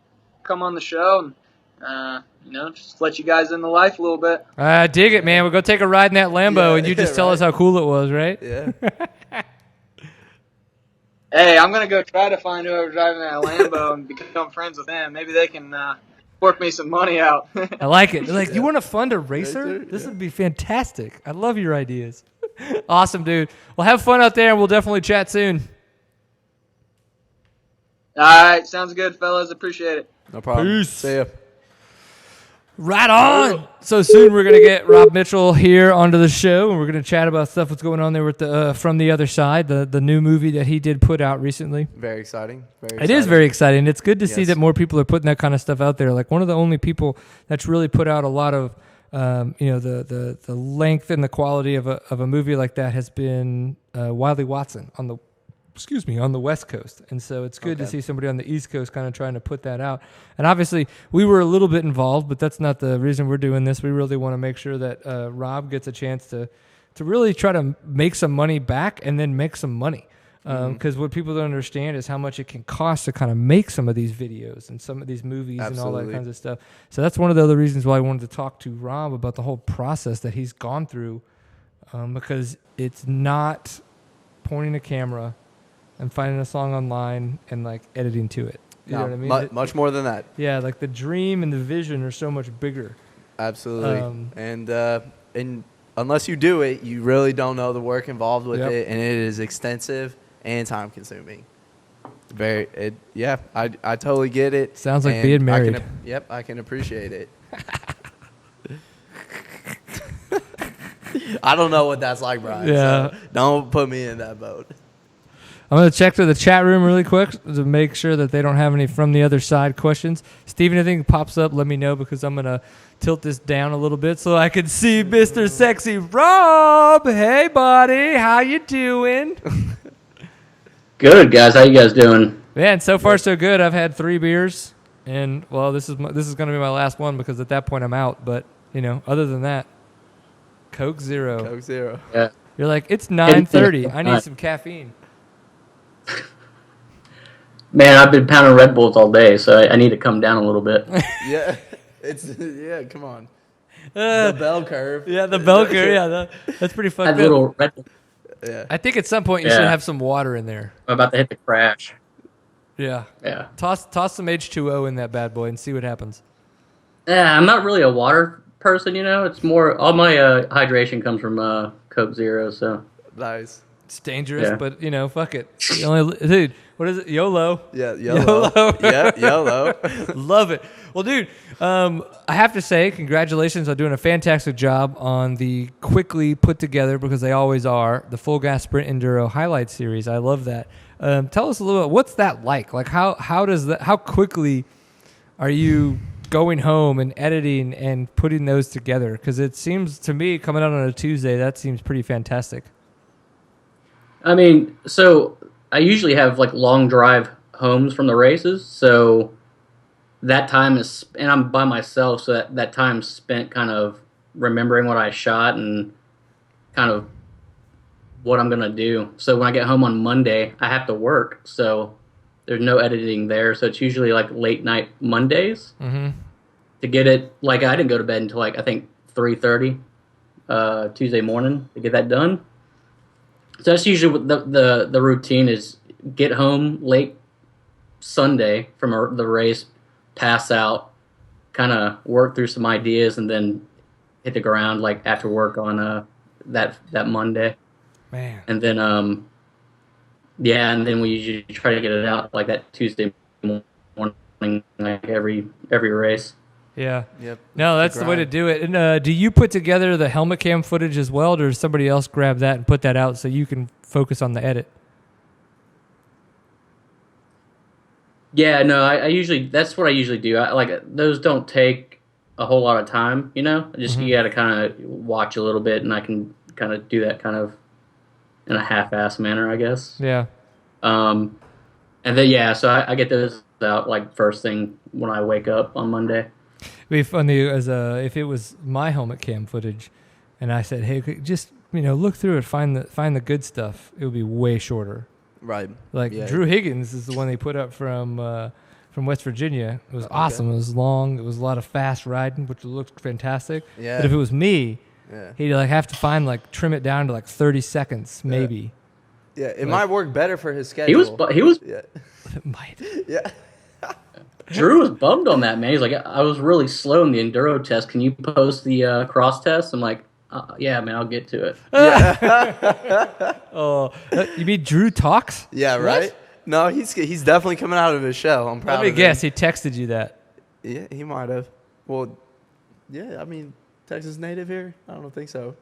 come on the show and just let you guys in the life a little bit. I dig it, man. We'll go take a ride in that Lambo, and you just tell us how cool it was, right? Yeah. Hey, I'm going to go try to find whoever's driving that Lambo and become friends with them. Maybe they can work me some money out. I like it. They're like, you want to fund a racer? This would be fantastic. I love your ideas. Awesome, dude. Well, have fun out there, and we'll definitely chat soon. All right. Sounds good, fellas. Appreciate it. No problem. Peace. See ya. Right on. So soon we're going to get Rob Mitchell here onto the show, and we're going to chat about stuff that's going on there with the From the Other Side, the new movie that he did put out recently. Very exciting. It is very exciting. It's good to see that more people are putting that kind of stuff out there. Like one of the only people that's really put out a lot of, the length and the quality of a movie like that has been Wiley Watson on the West Coast. And so it's good to see somebody on the East Coast kind of trying to put that out. And obviously we were a little bit involved, but that's not the reason we're doing this. We really want to make sure that Rob gets a chance to really try to make some money back and then make some money. Because what people don't understand is how much it can cost to kind of make some of these videos and some of these movies and all that kinds of stuff. So that's one of the other reasons why I wanted to talk to Rob about the whole process that he's gone through, because it's not pointing a camera and finding a song online and like editing to it. You know what I mean? Much more than that. Yeah, like the dream and the vision are so much bigger. Absolutely. And unless you do it, you really don't know the work involved with it, and it is extensive and time consuming. I totally get it. Sounds like being married. I can appreciate it. I don't know what that's like, Brian. Yeah. So don't put me in that boat. I'm going to check to the chat room really quick to make sure that they don't have any From the Other Side questions. Steven, anything pops up, let me know, because I'm going to tilt this down a little bit so I can see Mr. Sexy Rob. Hey, buddy. How you doing? Good, guys. How you guys doing? Man, so far so good. I've had 3 beers, and, well, this is going to be my last one because at that point I'm out. But, other than that, Coke Zero. Coke Zero. Yeah. You're like, it's 9:30. I need some caffeine. Man, I've been pounding Red Bulls all day, so I need to come down a little bit. Come on. The bell curve. Yeah, the bell curve. Yeah, that's pretty fucked up. Little Red Bull. Yeah. I think at some point you should have some water in there. I'm about to hit the crash. Yeah. Yeah. Toss some H2O in that bad boy and see what happens. Yeah, I'm not really a water person, It's more, all my hydration comes from Coke Zero, so. Nice. It's dangerous, but, fuck it. Dude, what is it? YOLO. Yeah, YOLO. Yeah, YOLO. Love it. Well, dude, I have to say congratulations on doing a fantastic job on the quickly put together, because they always are, the Full Gas Sprint Enduro highlight series. I love that. Tell us a little bit, what's that like? Like, how quickly are you going home and editing and putting those together? Because it seems to me, coming out on a Tuesday, that seems pretty fantastic. I mean, so I usually have like long drive homes from the races, so that time is, and I'm by myself, so that time's spent kind of remembering what I shot and kind of what I'm gonna do. So when I get home on Monday, I have to work, so there's no editing there. So it's usually like late night Mondays to get it. Like I didn't go to bed until like I think 3:30 Tuesday morning to get that done. So that's usually what the routine is: get home late Sunday from the race, pass out, kind of work through some ideas, and then hit the ground like after work on that Monday. Man. And then yeah, and then we usually try to get it out like that Tuesday morning, like every race. Yeah. Yep. No, that's the way to do it. And do you put together the helmet cam footage as well, or does somebody else grab that and put that out so you can focus on the edit? Yeah, no, I usually, that's what I usually do. I like those don't take a whole lot of time, you know. Just you got to kind of watch a little bit, and I can kind of do that kind of in a half-ass manner, I guess. Yeah. And then yeah, so I get those out like first thing when I wake up on Monday. It'd be funny as if it was my helmet cam footage, and I said, "Hey, just look through it, find the good stuff." It would be way shorter. Right. Like Drew Higgins is the one they put up from West Virginia. It was awesome. It was long. It was a lot of fast riding, which looked fantastic. Yeah. But if it was me, he'd like have to trim it down to like 30 seconds maybe. Yeah, it might work better for his schedule. He was Yeah. It might. Yeah. Drew was bummed on that, man. He's like, I was really slow in the enduro test. Can you post the cross test? I'm like, yeah, man, I'll get to it. Oh, you mean Drew talks? Yeah, right? What? No, he's definitely coming out of his shell. I'm proud Let me of guess. him. He texted you that. Yeah, he might have. Well, yeah, I mean, Texas native here? I don't think so.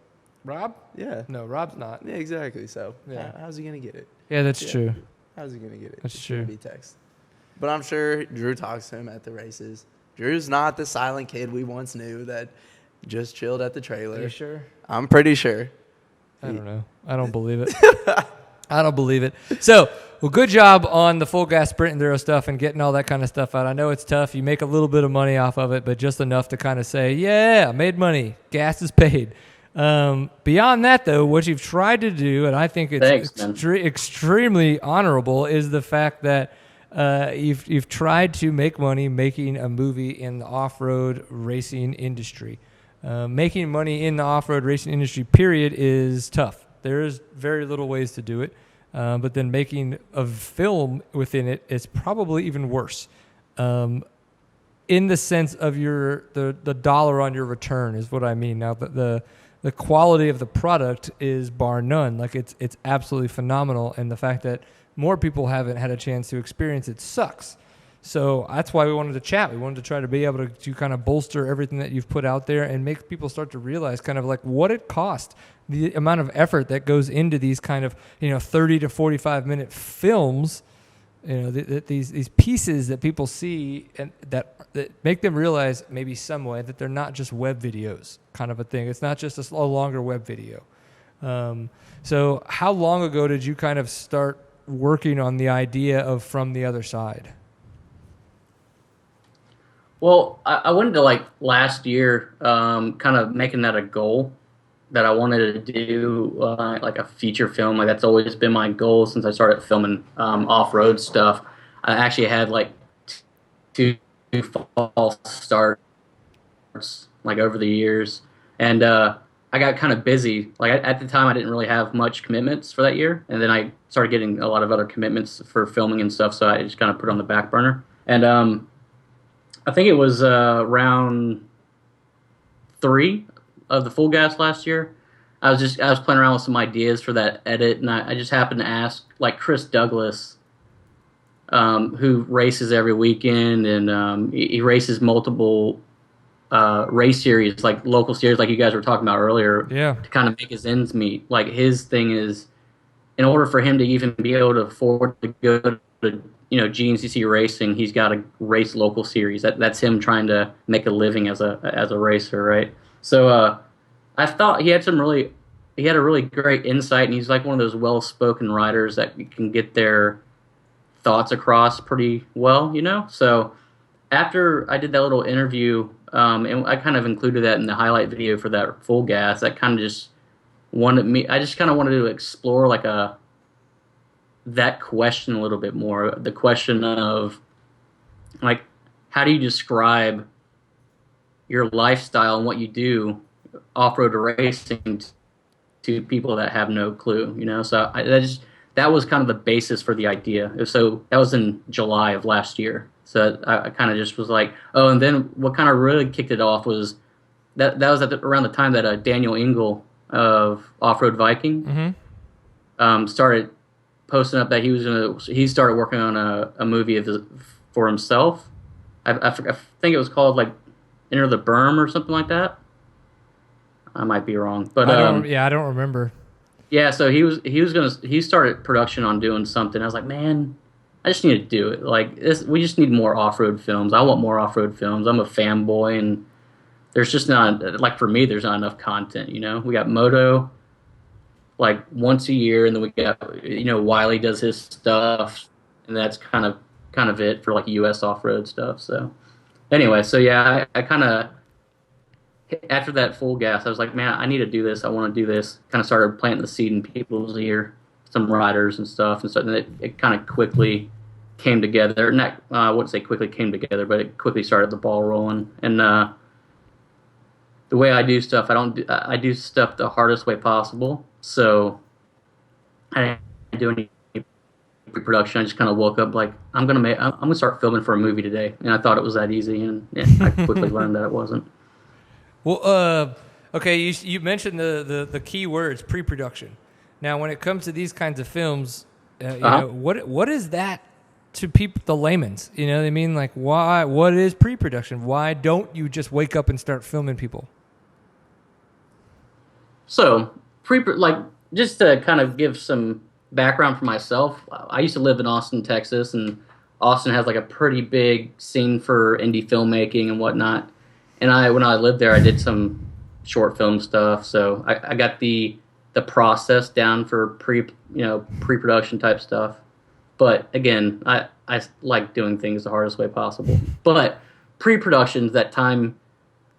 Rob? Yeah. No, Rob's not. Yeah, exactly. So, Yeah. how's he going to get it? Yeah, that's true. How's he going to get it? That's It's gonna true. be text. But I'm sure Drew talks to him at the races. Drew's not the silent kid we once knew that just chilled at the trailer. Are you sure? I'm pretty sure. I don't know. I don't believe it. I don't believe it. So, well, good job on the full gas sprint enduro stuff and getting all that kind of stuff out. I know it's tough. You make a little bit of money off of it, but just enough to kind of say, yeah, I made money. Gas is paid. Beyond that, though, what you've tried to do, and I think it's extremely honorable, is the fact that you've tried to make money making a movie in the off-road racing industry. Making money in the off-road racing industry, period, is tough. There's very little ways to do it. But then making a film within it is probably even worse. In the sense of the dollar on your return is what I mean. Now, the quality of the product is bar none. Like it's absolutely phenomenal. And the fact that more people haven't had a chance to experience it sucks. So that's why we wanted to chat. We wanted to try to be able to kind of bolster everything that you've put out there and make people start to realize kind of like what it costs, the amount of effort that goes into these kind of 30 to 45 minute films. These pieces that people see and that make them realize maybe some way that they're not just web videos kind of a thing. It's not just a longer web video. So how long ago did you kind of start working on the idea of From the Other Side? Well, I went into like last year, kind of making that a goal that I wanted to do like a feature film. Like that's always been my goal since I started filming off-road stuff. I actually had like two false starts like over the years, and I got kind of busy. Like at the time, I didn't really have much commitments for that year, and then I started getting a lot of other commitments for filming and stuff. So I just kind of put it on the back burner, and I think it was round 3 of the full gas last year. I was playing around with some ideas for that edit, and I just happened to ask like Chris Douglas, who races every weekend, and he races multiple race series, like local series, like you guys were talking about earlier. Yeah. To kind of make his ends meet. Like his thing is, in order for him to even be able to afford to go to GNCC racing, he's got to race local series. That's him trying to make a living as a racer, right? So I thought he had some really he had a really great insight, and he's like one of those well-spoken writers that can get their thoughts across pretty well, you know? So after I did that little interview, and I kind of included that in the highlight video for that full gas, that kind of just I just kind of wanted to explore like that question a little bit more. The question of like, how do you describe your lifestyle and what you do off-road racing to people that have no clue, you know? So that was kind of the basis for the idea. So that was in July of last year. So I kind of just was like, oh, and then what kind of really kicked it off was that was around the time that Daniel Engel of Off-Road Viking started posting up that he started working on a movie for himself. I think it was called like Enter the Berm or something like that. I might be wrong, but I don't remember. Yeah, so he started production on doing something. I was like, man, I just need to do it. Like we just need more off-road films. I want more off-road films. I'm a fanboy, and there's just not, like for me, there's not enough content. You know, we got Moto like once a year, and then we got, you know, Wiley does his stuff, and that's kind of it for like U.S. off-road stuff. So anyway, so yeah, I kind of, after that full gas, I was like, man, I need to do this. I want to do this. Kind of started planting the seed in people's ear, some riders and stuff, and so then it kind of quickly came together. Not, I wouldn't say quickly came together, but it quickly started the ball rolling. And the way I do stuff, I do stuff the hardest way possible. So I didn't do any pre-production. I just kind of woke up like, I'm gonna start filming for a movie today, and I thought it was that easy, and I quickly learned that it wasn't. Well, okay, you mentioned the key words, pre-production. Now, when it comes to these kinds of films, you know, what is that to people, the layman's? You know what I mean? Like, why? What is pre-production? Why don't you just wake up and start filming people? So, just to kind of give some background for myself, I used to live in Austin, Texas, and Austin has like a pretty big scene for indie filmmaking and whatnot. And when I lived there, I did some short film stuff. So I got the process down for pre-production type stuff. But again, I like doing things the hardest way possible. But pre-production's that time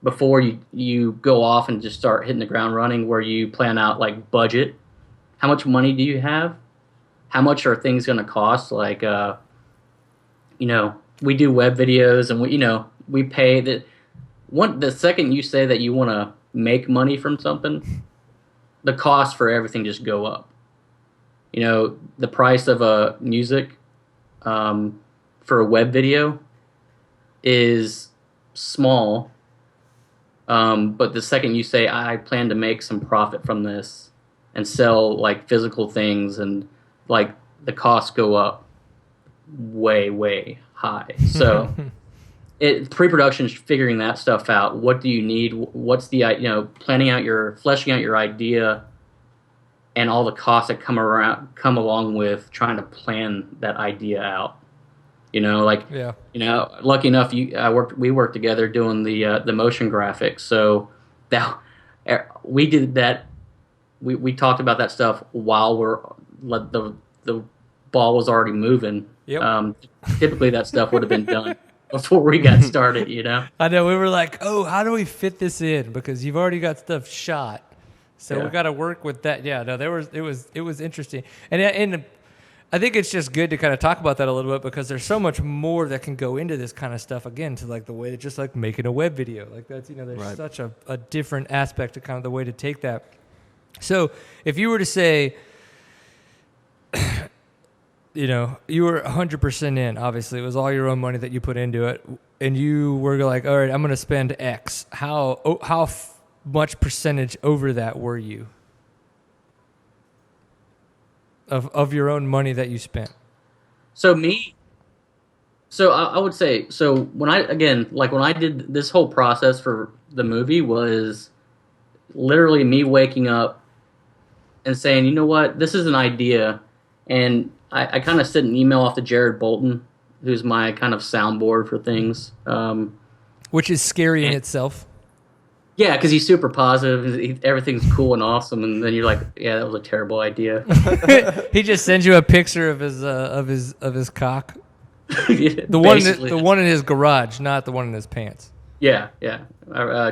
before you go off and just start hitting the ground running, where you plan out like budget. How much money do you have? How much are things going to cost? Like, you know, we do web videos, and we pay the second you say that you want to make money from something, the cost for everything just go up. You know, the price of a music for a web video is small, but the second you say, I plan to make some profit from this and sell like physical things, and like the costs go up way, way high. So pre-production is figuring that stuff out. What do you need? What's the, fleshing out your idea, and all the costs that come along with trying to plan that idea out. You know, like, yeah. You know, lucky enough, we worked together doing the motion graphics. So that we did that. We talked about that stuff while the ball was already moving. Yep. Typically, that stuff would have been done before we got started. You know. I know, we were like, oh, how do we fit this in? Because you've already got stuff shot. So we got to work with that. Yeah, no, it was interesting, and I think it's just good to kind of talk about that a little bit, because there's so much more that can go into this kind of stuff. Again, to like the way that just like making a web video, like that's, you know, there's right. Such a different aspect to kind of the way to take that. So if you were to say, you know, you were 100% in, obviously it was all your own money that you put into it, and you were like, all right, I'm going to spend X. How much percentage over that were you of your own money that you spent? So I would say, so when I did this whole process for the movie, was literally me waking up and saying, you know what, this is an idea. And I kind of sent an email off to Jared Bolton, who's my kind of soundboard for things. Which is scary in itself. Yeah, because he's super positive. Everything's cool and awesome, and then you're like, yeah, that was a terrible idea. He just sends you a picture of his cock. Yeah, The one in his garage, not the one in his pants. Yeah.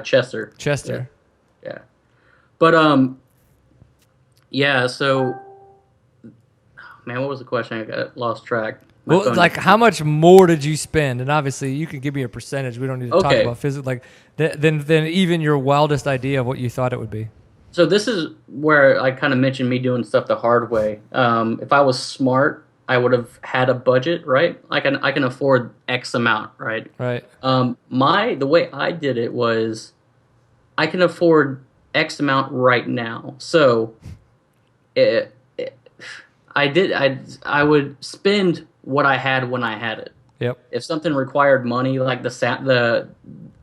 Chester. Yeah. But yeah. So, man, what was the question? I got lost track. Well, like, how much more did you spend? And obviously, you can give me a percentage. We don't need to talk about physics. Like, than even your wildest idea of what you thought it would be. So this is where I kind of mentioned me doing stuff the hard way. If I was smart, I would have had a budget, right? I can afford X amount, right? Right. The way I did it was, I can afford X amount right now. So, I would spend what I had when I had it. Yep. If something required money, like the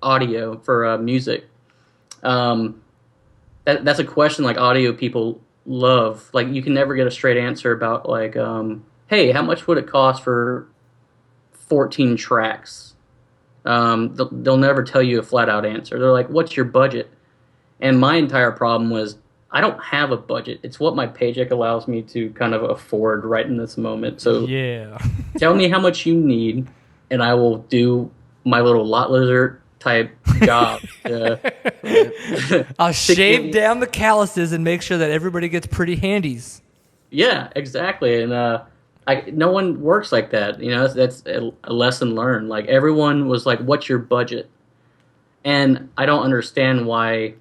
audio for music, that's a question like audio people love. Like, you can never get a straight answer about like, hey, how much would it cost for 14 tracks? They'll never tell you a flat out answer. They're like, what's your budget? And my entire problem was, I don't have a budget. It's what my paycheck allows me to kind of afford right in this moment. So yeah, tell me how much you need, and I will do my little lot lizard type job. I'll shave down the calluses and make sure that everybody gets pretty handies. Yeah, exactly. And no one works like that. You know, that's a lesson learned. Like, everyone was like, "What's your budget?" And I don't understand why.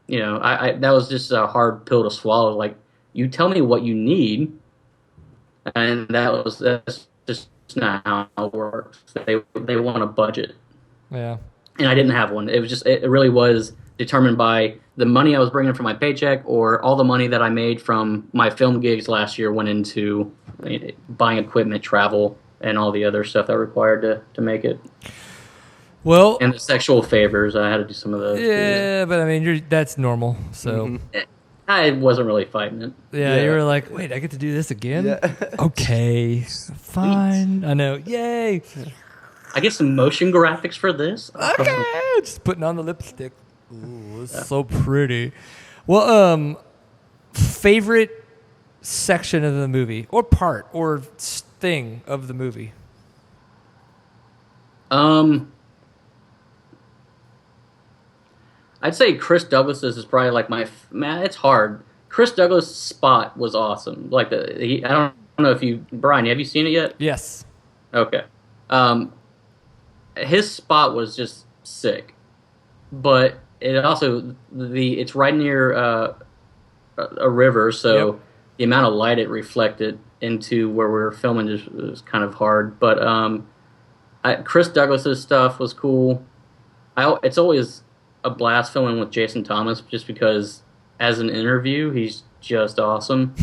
You know, I that was just a hard pill to swallow. Like, you tell me what you need, and that's just not how it works. They want a budget. Yeah. And I didn't have one. It really was determined by the money I was bringing from my paycheck, or all the money that I made from my film gigs last year went into buying equipment, travel, and all the other stuff that required to make it. Well, and the sexual favors, I had to do some of those. Yeah, but I mean, that's normal. So I wasn't really fighting it. Yeah, you were like, wait, I get to do this again? Yeah. Okay, fine. I know. Yay. I get some motion graphics for this. Okay, just putting on the lipstick. Ooh, it's so pretty. Well, favorite section of the movie, or part, or thing of the movie? I'd say Chris Douglas's is probably like man. It's hard. Chris Douglas' spot was awesome. Like I don't know if Brian, have you seen it yet? Yes. Okay. His spot was just sick, but it also it's right near a river, so the amount of light it reflected into where we were filming was kind of hard. But Chris Douglas's stuff was cool. It's always a blast filming with Jason Thomas, just because as an interview he's just awesome.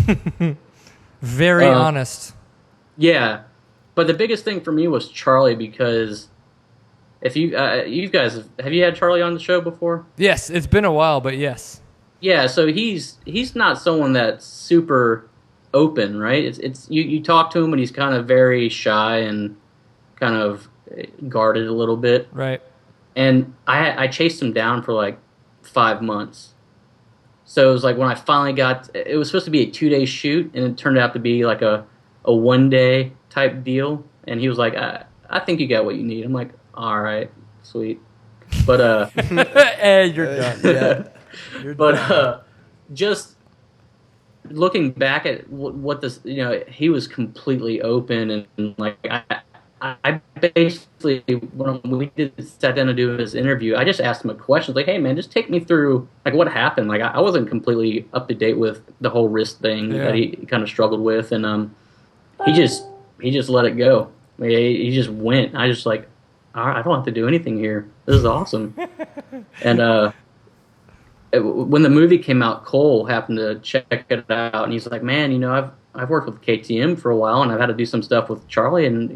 Very honest. Yeah, but the biggest thing for me was Charlie, because if you guys have you had Charlie on the show before? Yes, it's been a while, but yes. Yeah, so he's not someone that's super open, right? It's you talk to him and he's kind of very shy and kind of guarded a little bit, right? And I chased him down for like 5 months. So it was like when I finally it was supposed to be a 2-day shoot, and it turned out to be like a 1-day type deal. And he was like, I think you got what you need. I'm like, all right, sweet. But hey, you're done. Yeah. Just looking back at what this, he was completely open, and like I basically, when we sat down to do his interview, I just asked him a question, like, "Hey, man, just take me through like what happened." Like, I wasn't completely up to date with the whole wrist thing that he kind of struggled with, and he just let it go. He just went. I just like, all right, I don't have to do anything here. This is awesome. And when the movie came out, Cole happened to check it out, and he's like, "Man, I've worked with KTM for a while, and I've had to do some stuff with Charlie, and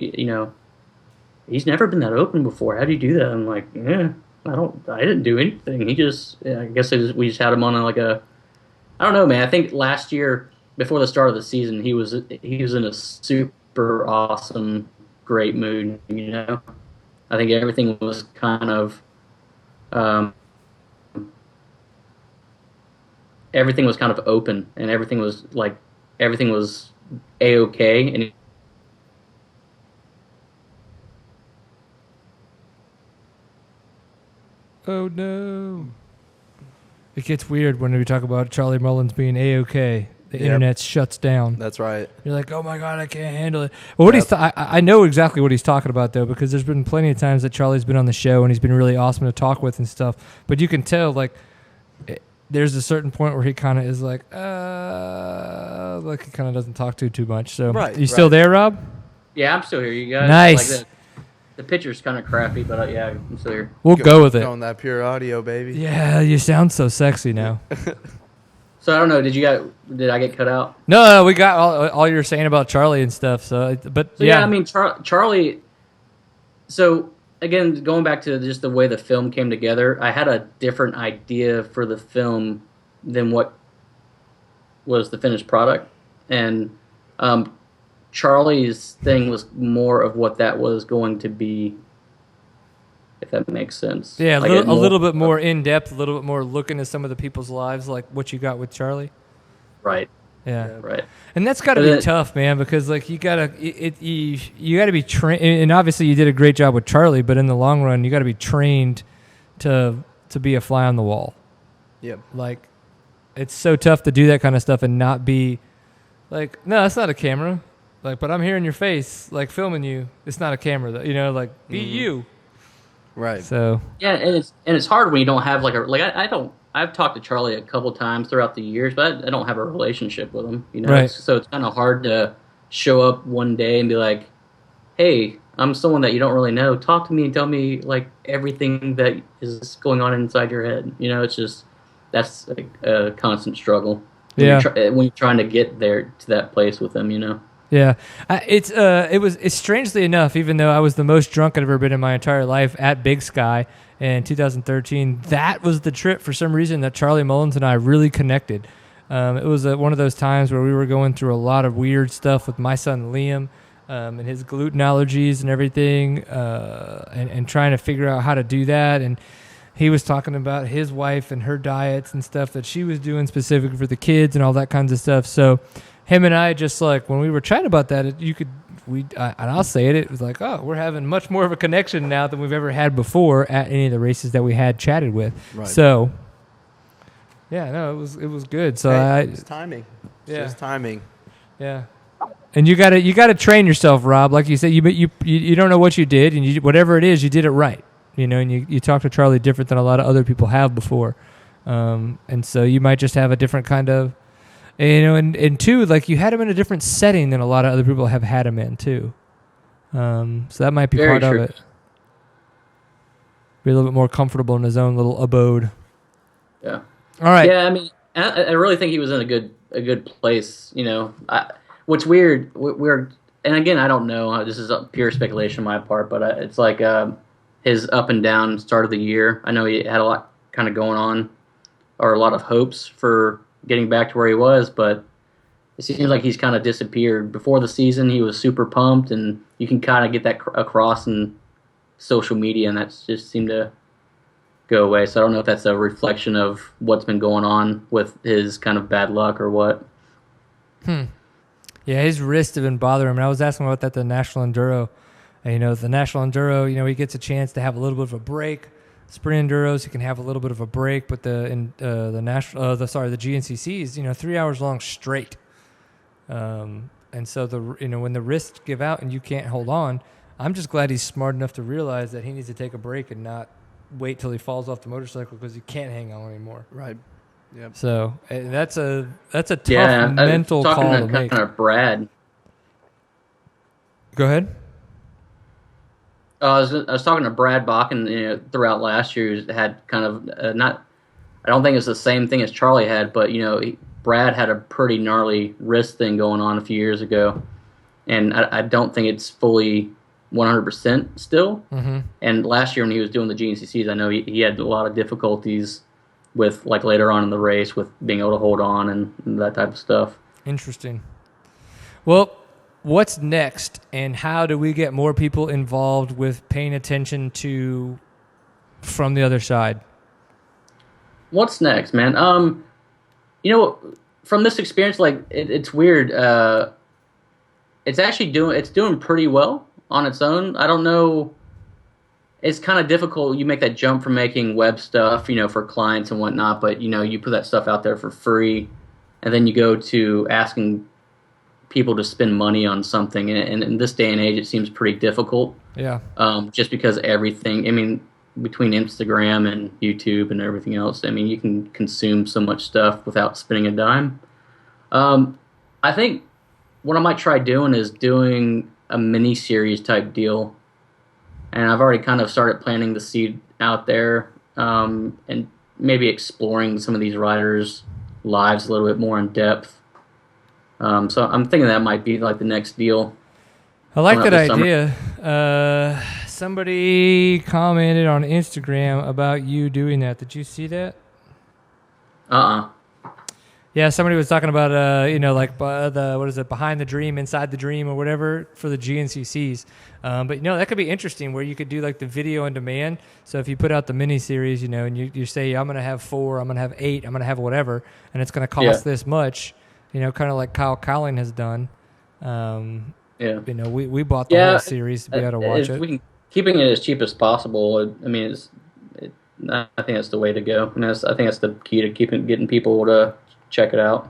he's never been that open before. How do you do that?" I'm like, "Yeah, I didn't do anything. He just, I guess we just had him on I don't know, man. I think last year before the start of the season, he was in a super awesome, great mood. I think everything was kind of everything was kind of open and everything was a-okay. And Oh no! It gets weird when we talk about Charlie Mullins being a-okay. The internet shuts down. That's right. You're like, oh my god, I can't handle it. Well, what I know exactly what he's talking about though, because there's been plenty of times that Charlie's been on the show and he's been really awesome to talk with and stuff. But you can tell like there's a certain point where he kind of is like he kind of doesn't talk too much. So you still there, Rob? Yeah, I'm still here. You guys nice. Like the picture's kind of crappy, but yeah, I'm still here. We'll go with it. On that pure audio, baby. Yeah, you sound so sexy now. So I don't know. Did I get cut out? No, we got all you're saying about Charlie and stuff. So yeah, I mean Charlie. So again, going back to just the way the film came together, I had a different idea for the film than what was the finished product, and Charlie's thing was more of what that was going to be. If that makes sense. Yeah, a little bit more in depth, a little bit more look into some of the people's lives, like what you got with Charlie. Right. Yeah. Right. And that's got to be tough, man, because like you gotta be trained, and obviously you did a great job with Charlie, but in the long run, you got to be trained to be a fly on the wall. Yep. Like, it's so tough to do that kind of stuff and not be like, no, that's not a camera. Like, but I'm here in your face, like filming you. It's not a camera, though. You know, like be you. Right. So yeah, and it's hard when you don't have I've talked to Charlie a couple times throughout the years, but I don't have a relationship with him. You know, right. So it's kind of hard to show up one day and be like, "Hey, I'm someone that you don't really know. Talk to me and tell me like everything that is going on inside your head." You know, it's just that's like a constant struggle. When you're trying to get there to that place with them. You know. Yeah, it's strangely enough, even though I was the most drunk I've ever been in my entire life at Big Sky in 2013, that was the trip for some reason that Charlie Mullins and I really connected. It was one of those times where we were going through a lot of weird stuff with my son Liam and his gluten allergies and everything, and trying to figure out how to do that. And he was talking about his wife and her diets and stuff that she was doing specific for the kids and all that kinds of stuff. So him and I just like when we were chatting about that, and I'll say it, it was like, oh, we're having much more of a connection now than we've ever had before at any of the races that we had chatted with. Right. So, yeah, no, it was good. So it's timing. It's just timing. Yeah. And you gotta train yourself, Rob. Like you said, you don't know what you did, and whatever it is, you did it right. You know, and you talk to Charlie different than a lot of other people have before, and so you might just have a different kind of. You know, and two, like you had him in a different setting than a lot of other people have had him in too. So that might be Very part true. of it. Be a little bit more comfortable in his own little abode. Yeah. All right. Yeah, I mean, I really think he was in a good place. You know, what's weird, and again, I don't know. This is pure speculation on my part, but it's like his up and down start of the year. I know he had a lot kind of going on, or a lot of hopes for getting back to where he was, but it seems like he's kind of disappeared. Before the season, he was super pumped, and you can kind of get that across in social media, and that's just seemed to go away. So I don't know if that's a reflection of what's been going on with his kind of bad luck or what. Yeah, his wrist have been bothering him. And I was asking about that the National Enduro. And, you know, the National Enduro, you know, he gets a chance to have a little bit of a break. Sprint Enduros, you can have a little bit of a break, but the GNCCs, you know, 3 hours long straight. And so when the wrists give out and you can't hold on, I'm just glad he's smart enough to realize that he needs to take a break and not wait till he falls off the motorcycle because he can't hang on anymore. Right. Yep. So that's a tough mental call to make. Kind of Brad. Go ahead. I was talking to Brad Bakken, you know, throughout last year. Who had kind of not. I don't think it's the same thing as Charlie had, but you know, Brad had a pretty gnarly wrist thing going on a few years ago, and I don't think it's fully 100% still. Mm-hmm. And last year when he was doing the GNCCs, I know he had a lot of difficulties with like later on in the race with being able to hold on and that type of stuff. Interesting. Well, what's next, and how do we get more people involved with paying attention to from the other side? What's next, man? From this experience, like it's weird. It's doing pretty well on its own. I don't know. It's kind of difficult. You make that jump from making web stuff, for clients and whatnot, but you put that stuff out there for free, and then you go to asking people to spend money on something, and in this day and age, it seems pretty difficult. Yeah. Just because everything. I mean, between Instagram and YouTube and everything else, I mean, you can consume so much stuff without spending a dime. I think what I might try doing is doing a mini series type deal. And I've already kind of started planting the seed out there, and maybe exploring some of these riders' lives a little bit more in depth. So I'm thinking that might be like the next deal. I like that idea. Somebody commented on Instagram about you doing that. Did you see that? Yeah, somebody was talking about, what is it, behind the dream, inside the dream, or whatever for the GNCCs. But that could be interesting where you could do like the video on demand. So if you put out the mini series, and you say, I'm going to have 4, I'm going to have 8, I'm going to have whatever, and it's going to cost this much, kind of like Kyle Cowling has done. We bought the whole series to be able to watch it. Keeping it as cheap as possible, I mean, I think that's the way to go. I think that's the key to getting people to check it out.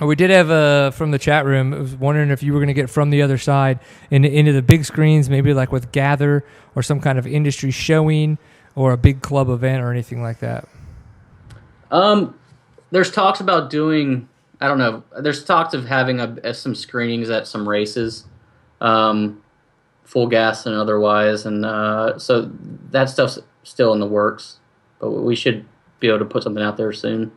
We did have from the chat room. I was wondering if you were going to get From the Other Side into the big screens, maybe like with Gather or some kind of industry showing or a big club event or anything like that. There's talks about doing. I don't know. There's talks of having some screenings at some races, full gas and otherwise, and so that stuff's still in the works. But we should be able to put something out there soon.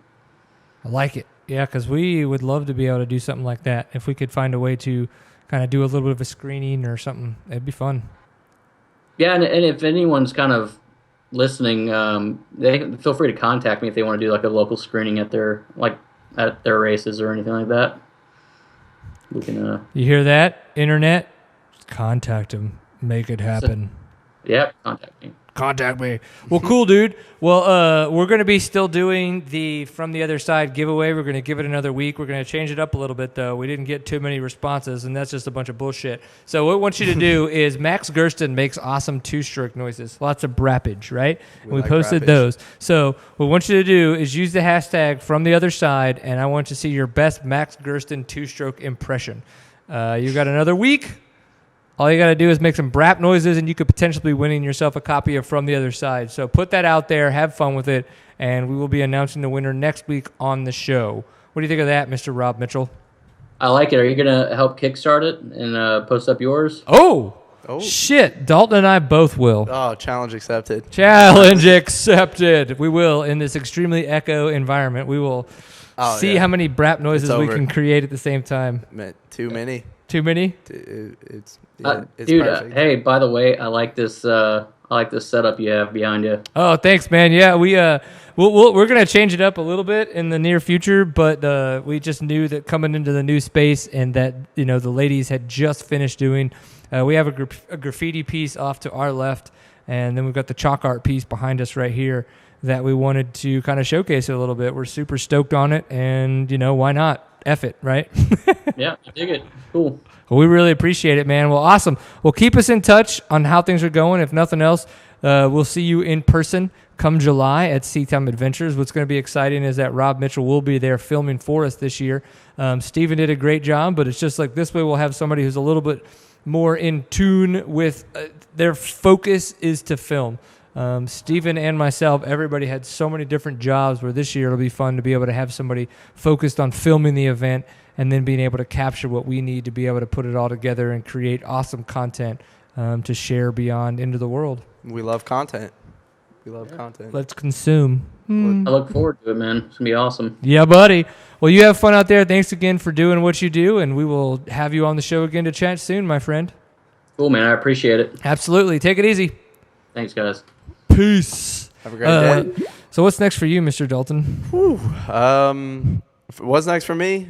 I like it. Yeah, because we would love to be able to do something like that. If we could find a way to kind of do a little bit of a screening or something, it'd be fun. Yeah, and if anyone's kind of listening, they can feel free to contact me if they want to do like a local screening at their races or anything like that. We can. You hear that, internet? Just contact them. Make it happen. Yep, contact me. Contact me. Well, cool, dude. Well, we're going to be still doing the From the Other Side giveaway. We're going to give it another week. We're going to change it up a little bit, though. We didn't get too many responses, and that's just a bunch of bullshit. So what we want you to do is Max Gersten makes awesome two-stroke noises. Lots of brappage, right? We like posted brappage. Those. So what we want you to do is use the hashtag From the Other Side, and I want to see your best Max Gersten two-stroke impression. You got another week. All you got to do is make some brap noises, and you could potentially be winning yourself a copy of From the Other Side. So put that out there, have fun with it, and we will be announcing the winner next week on the show. What do you think of that, Mr. Rob Mitchell? I like it. Are you going to help kickstart it and post up yours? Oh, shit. Dalton and I both will. Oh, challenge accepted. Challenge accepted. We will, in this extremely echo environment, we will see how many brap noises we can create at the same time. Too many. Too many? It's dude. perfect. By the way, I like this setup you have behind you. Oh, thanks, man. Yeah, we're gonna change it up a little bit in the near future, but we just knew that coming into the new space and that the ladies had just finished doing. We have a graffiti piece off to our left, and then we've got the chalk art piece behind us right here that we wanted to kind of showcase it a little bit. We're super stoked on it, and why not? F it, right? Yeah, I dig it. Cool. Well, we really appreciate it, man. Well, awesome. Well, keep us in touch on how things are going. If nothing else, we'll see you in person come July at Seatime Adventures. What's going to be exciting is that Rob Mitchell will be there filming for us this year. Steven did a great job, but it's just like this way we'll have somebody who's a little bit more in tune with their focus is to film. Steven and myself, everybody had so many different jobs where this year it'll be fun to be able to have somebody focused on filming the event and then being able to capture what we need to be able to put it all together and create awesome content to share beyond into the world. We love content. Content. Let's consume. I look forward to it, man. It's going to be awesome. Yeah, buddy. Well, you have fun out there. Thanks again for doing what you do, and we will have you on the show again to chat soon, my friend. Cool, man. I appreciate it. Absolutely. Take it easy. Thanks, guys. Peace. Have a great day. So what's next for you, Mr. Dalton? What's next for me?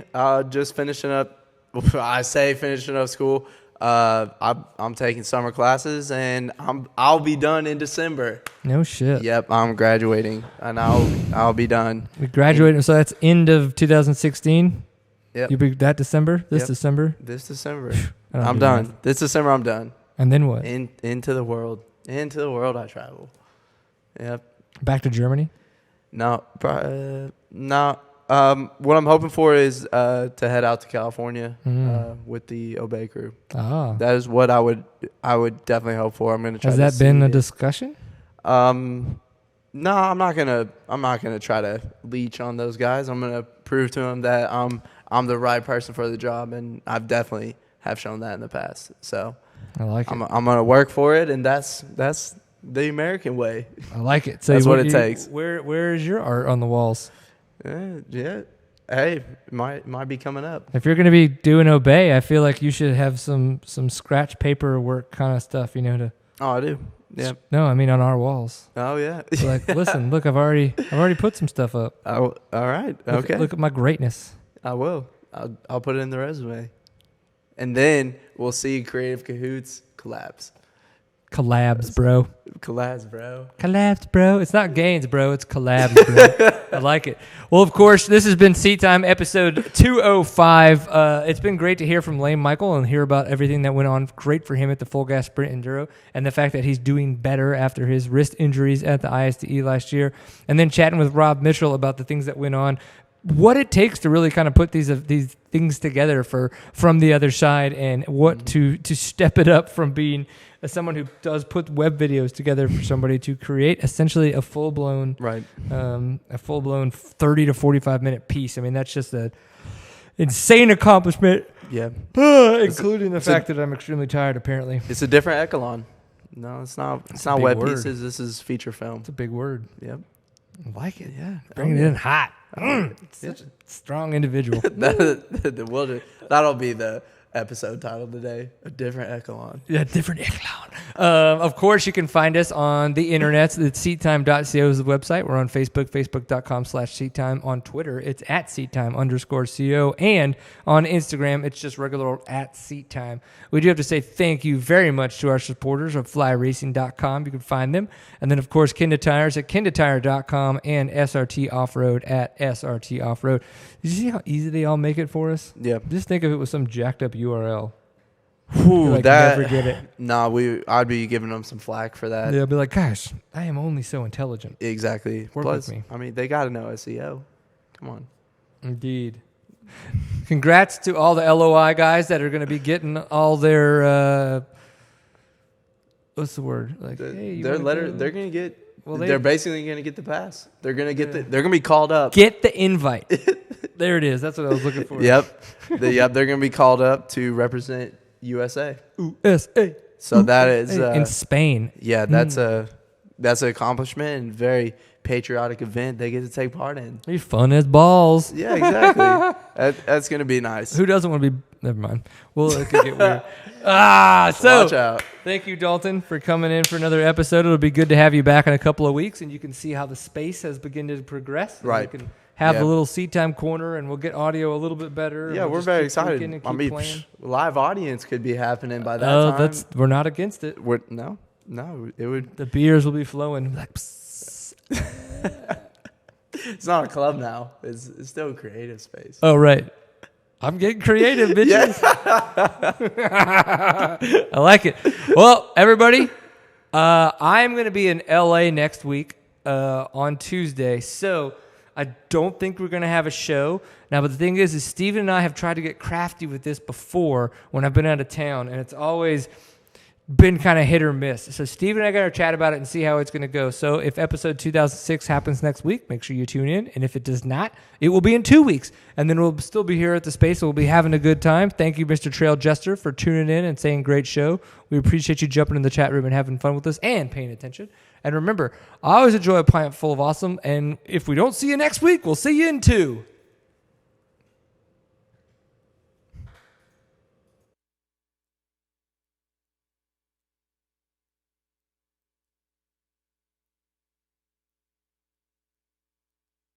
Just finishing up. I say finishing up school. I'm taking summer classes, and I'll be done in December. No shit. Yep, I'm graduating, and I'll be done. We graduated, so that's end of 2016. Yep. You be that December? This Yep. December? This December. I don't I'm do done. math. This December, I'm done. And then what? Into the world. Into the world I travel. Yep. Back to Germany? No. No. What I'm hoping for is to head out to California with the Obey crew. Ah. That is what I would definitely hope for. I'm going to try. Has to that been see a it. discussion? No, I'm not gonna try to leech on those guys. I'm gonna prove to them that I'm the right person for the job, and I've definitely have shown that in the past. So I like it. I'm gonna work for it, and that's the American way. I like it. So That's what it takes. Where is your art on the walls? Yeah. Hey, it might be coming up. If you're going to be doing Obey, I feel like you should have some scratch paper work kind of stuff, to. Oh, I do. Yeah. No, I mean on our walls. Oh, yeah. So like, listen, look, I've already put some stuff up. Oh, all right. Okay. Look at my greatness. I will. I'll put it in the resume, and then we'll see Creative Cahoots collabs. Collabs, bro. Collabs, bro. Collabs, bro. It's not gains, bro. It's collabs, bro. I like it. Well, of course, this has been Seat Time, episode 205. It's been great to hear from Layne Michael and hear about everything that went on. Great for him at the Full Gas Sprint Enduro, and the fact that he's doing better after his wrist injuries at the ISDE last year. And then chatting with Rob Mitchell about the things that went on, what it takes to really kind of put these things together from the other side, and what to step it up from being someone who does put web videos together for somebody to create essentially a full-blown 30 to 45 minute piece. I mean, that's just an insane accomplishment. Yeah. Including the fact that I'm extremely tired, apparently. It's a different echelon. No, it's not big web word. pieces. This is feature film. It's a big word. Yep. I like it, yeah. Bringing it in hot. Such a strong individual. That'll be the episode title today. A different echelon. Yeah, different echelon. Of course, you can find us on the internet. It's seattime.co is the website. We're on Facebook, facebook.com/seattime. On Twitter, it's at seattime_co. And on Instagram, it's just regular at seattime. We do have to say thank you very much to our supporters of flyracing.com. You can find them. And then, of course, Kenda Tires at kendatire.com and SRT Offroad at SRT Offroad. Did you see how easy they all make it for us? Yeah. Just think of it with some jacked up URL. Whew, never get it. Nah, I'd be giving them some flack for that. They'll be like, gosh, I am only so intelligent. Exactly. Work Plus, with me. I mean, they got to know SEO. Come on. Indeed. Congrats to all the LOI guys that are going to be getting all their, what's the word? Like, hey, their letter, go? They're going to get, Well, they're basically going to get the pass. They're going to get they're going to be called up. Get the invite. There it is. That's what I was looking for. Yep. They're going to be called up to represent USA. USA. So that is in Spain. Yeah, that's an accomplishment and very patriotic event they get to take part in. Be fun as balls. Yeah, exactly. That's going to be nice. Who doesn't want to be? Never mind. Well, it could get weird. So Watch out. thank you, Dalton, for coming in for another episode. It'll be good to have you back in a couple of weeks, and you can see how the space has begun to progress. Right. You can have a little seat time corner, and we'll get audio a little bit better. Yeah, We'll we're just very keep excited. tweaking and I keep mean, playing. live audience could be happening by that time. We're not against it. No, it would. The beers will be flowing. Like, psst. It's not a club now. It's still a creative space. Oh, right. I'm getting creative, bitches. I like it. Well, everybody, I'm going to be in LA next week on Tuesday. So I don't think we're going to have a show. Now, but the thing is Steven and I have tried to get crafty with this before when I've been out of town, and it's always been kind of hit or miss. So Steve and I got to chat about it and see how it's going to go. So if episode 2006 happens next week, make sure you tune in. And if it does not, it will be in 2 weeks. And then we'll still be here at the space. So we'll be having a good time. Thank you, Mr. Trail Jester, for tuning in and saying great show. We appreciate you jumping in the chat room and having fun with us and paying attention. And remember, I always enjoy a pint full of awesome. And if we don't see you next week, we'll see you in 2.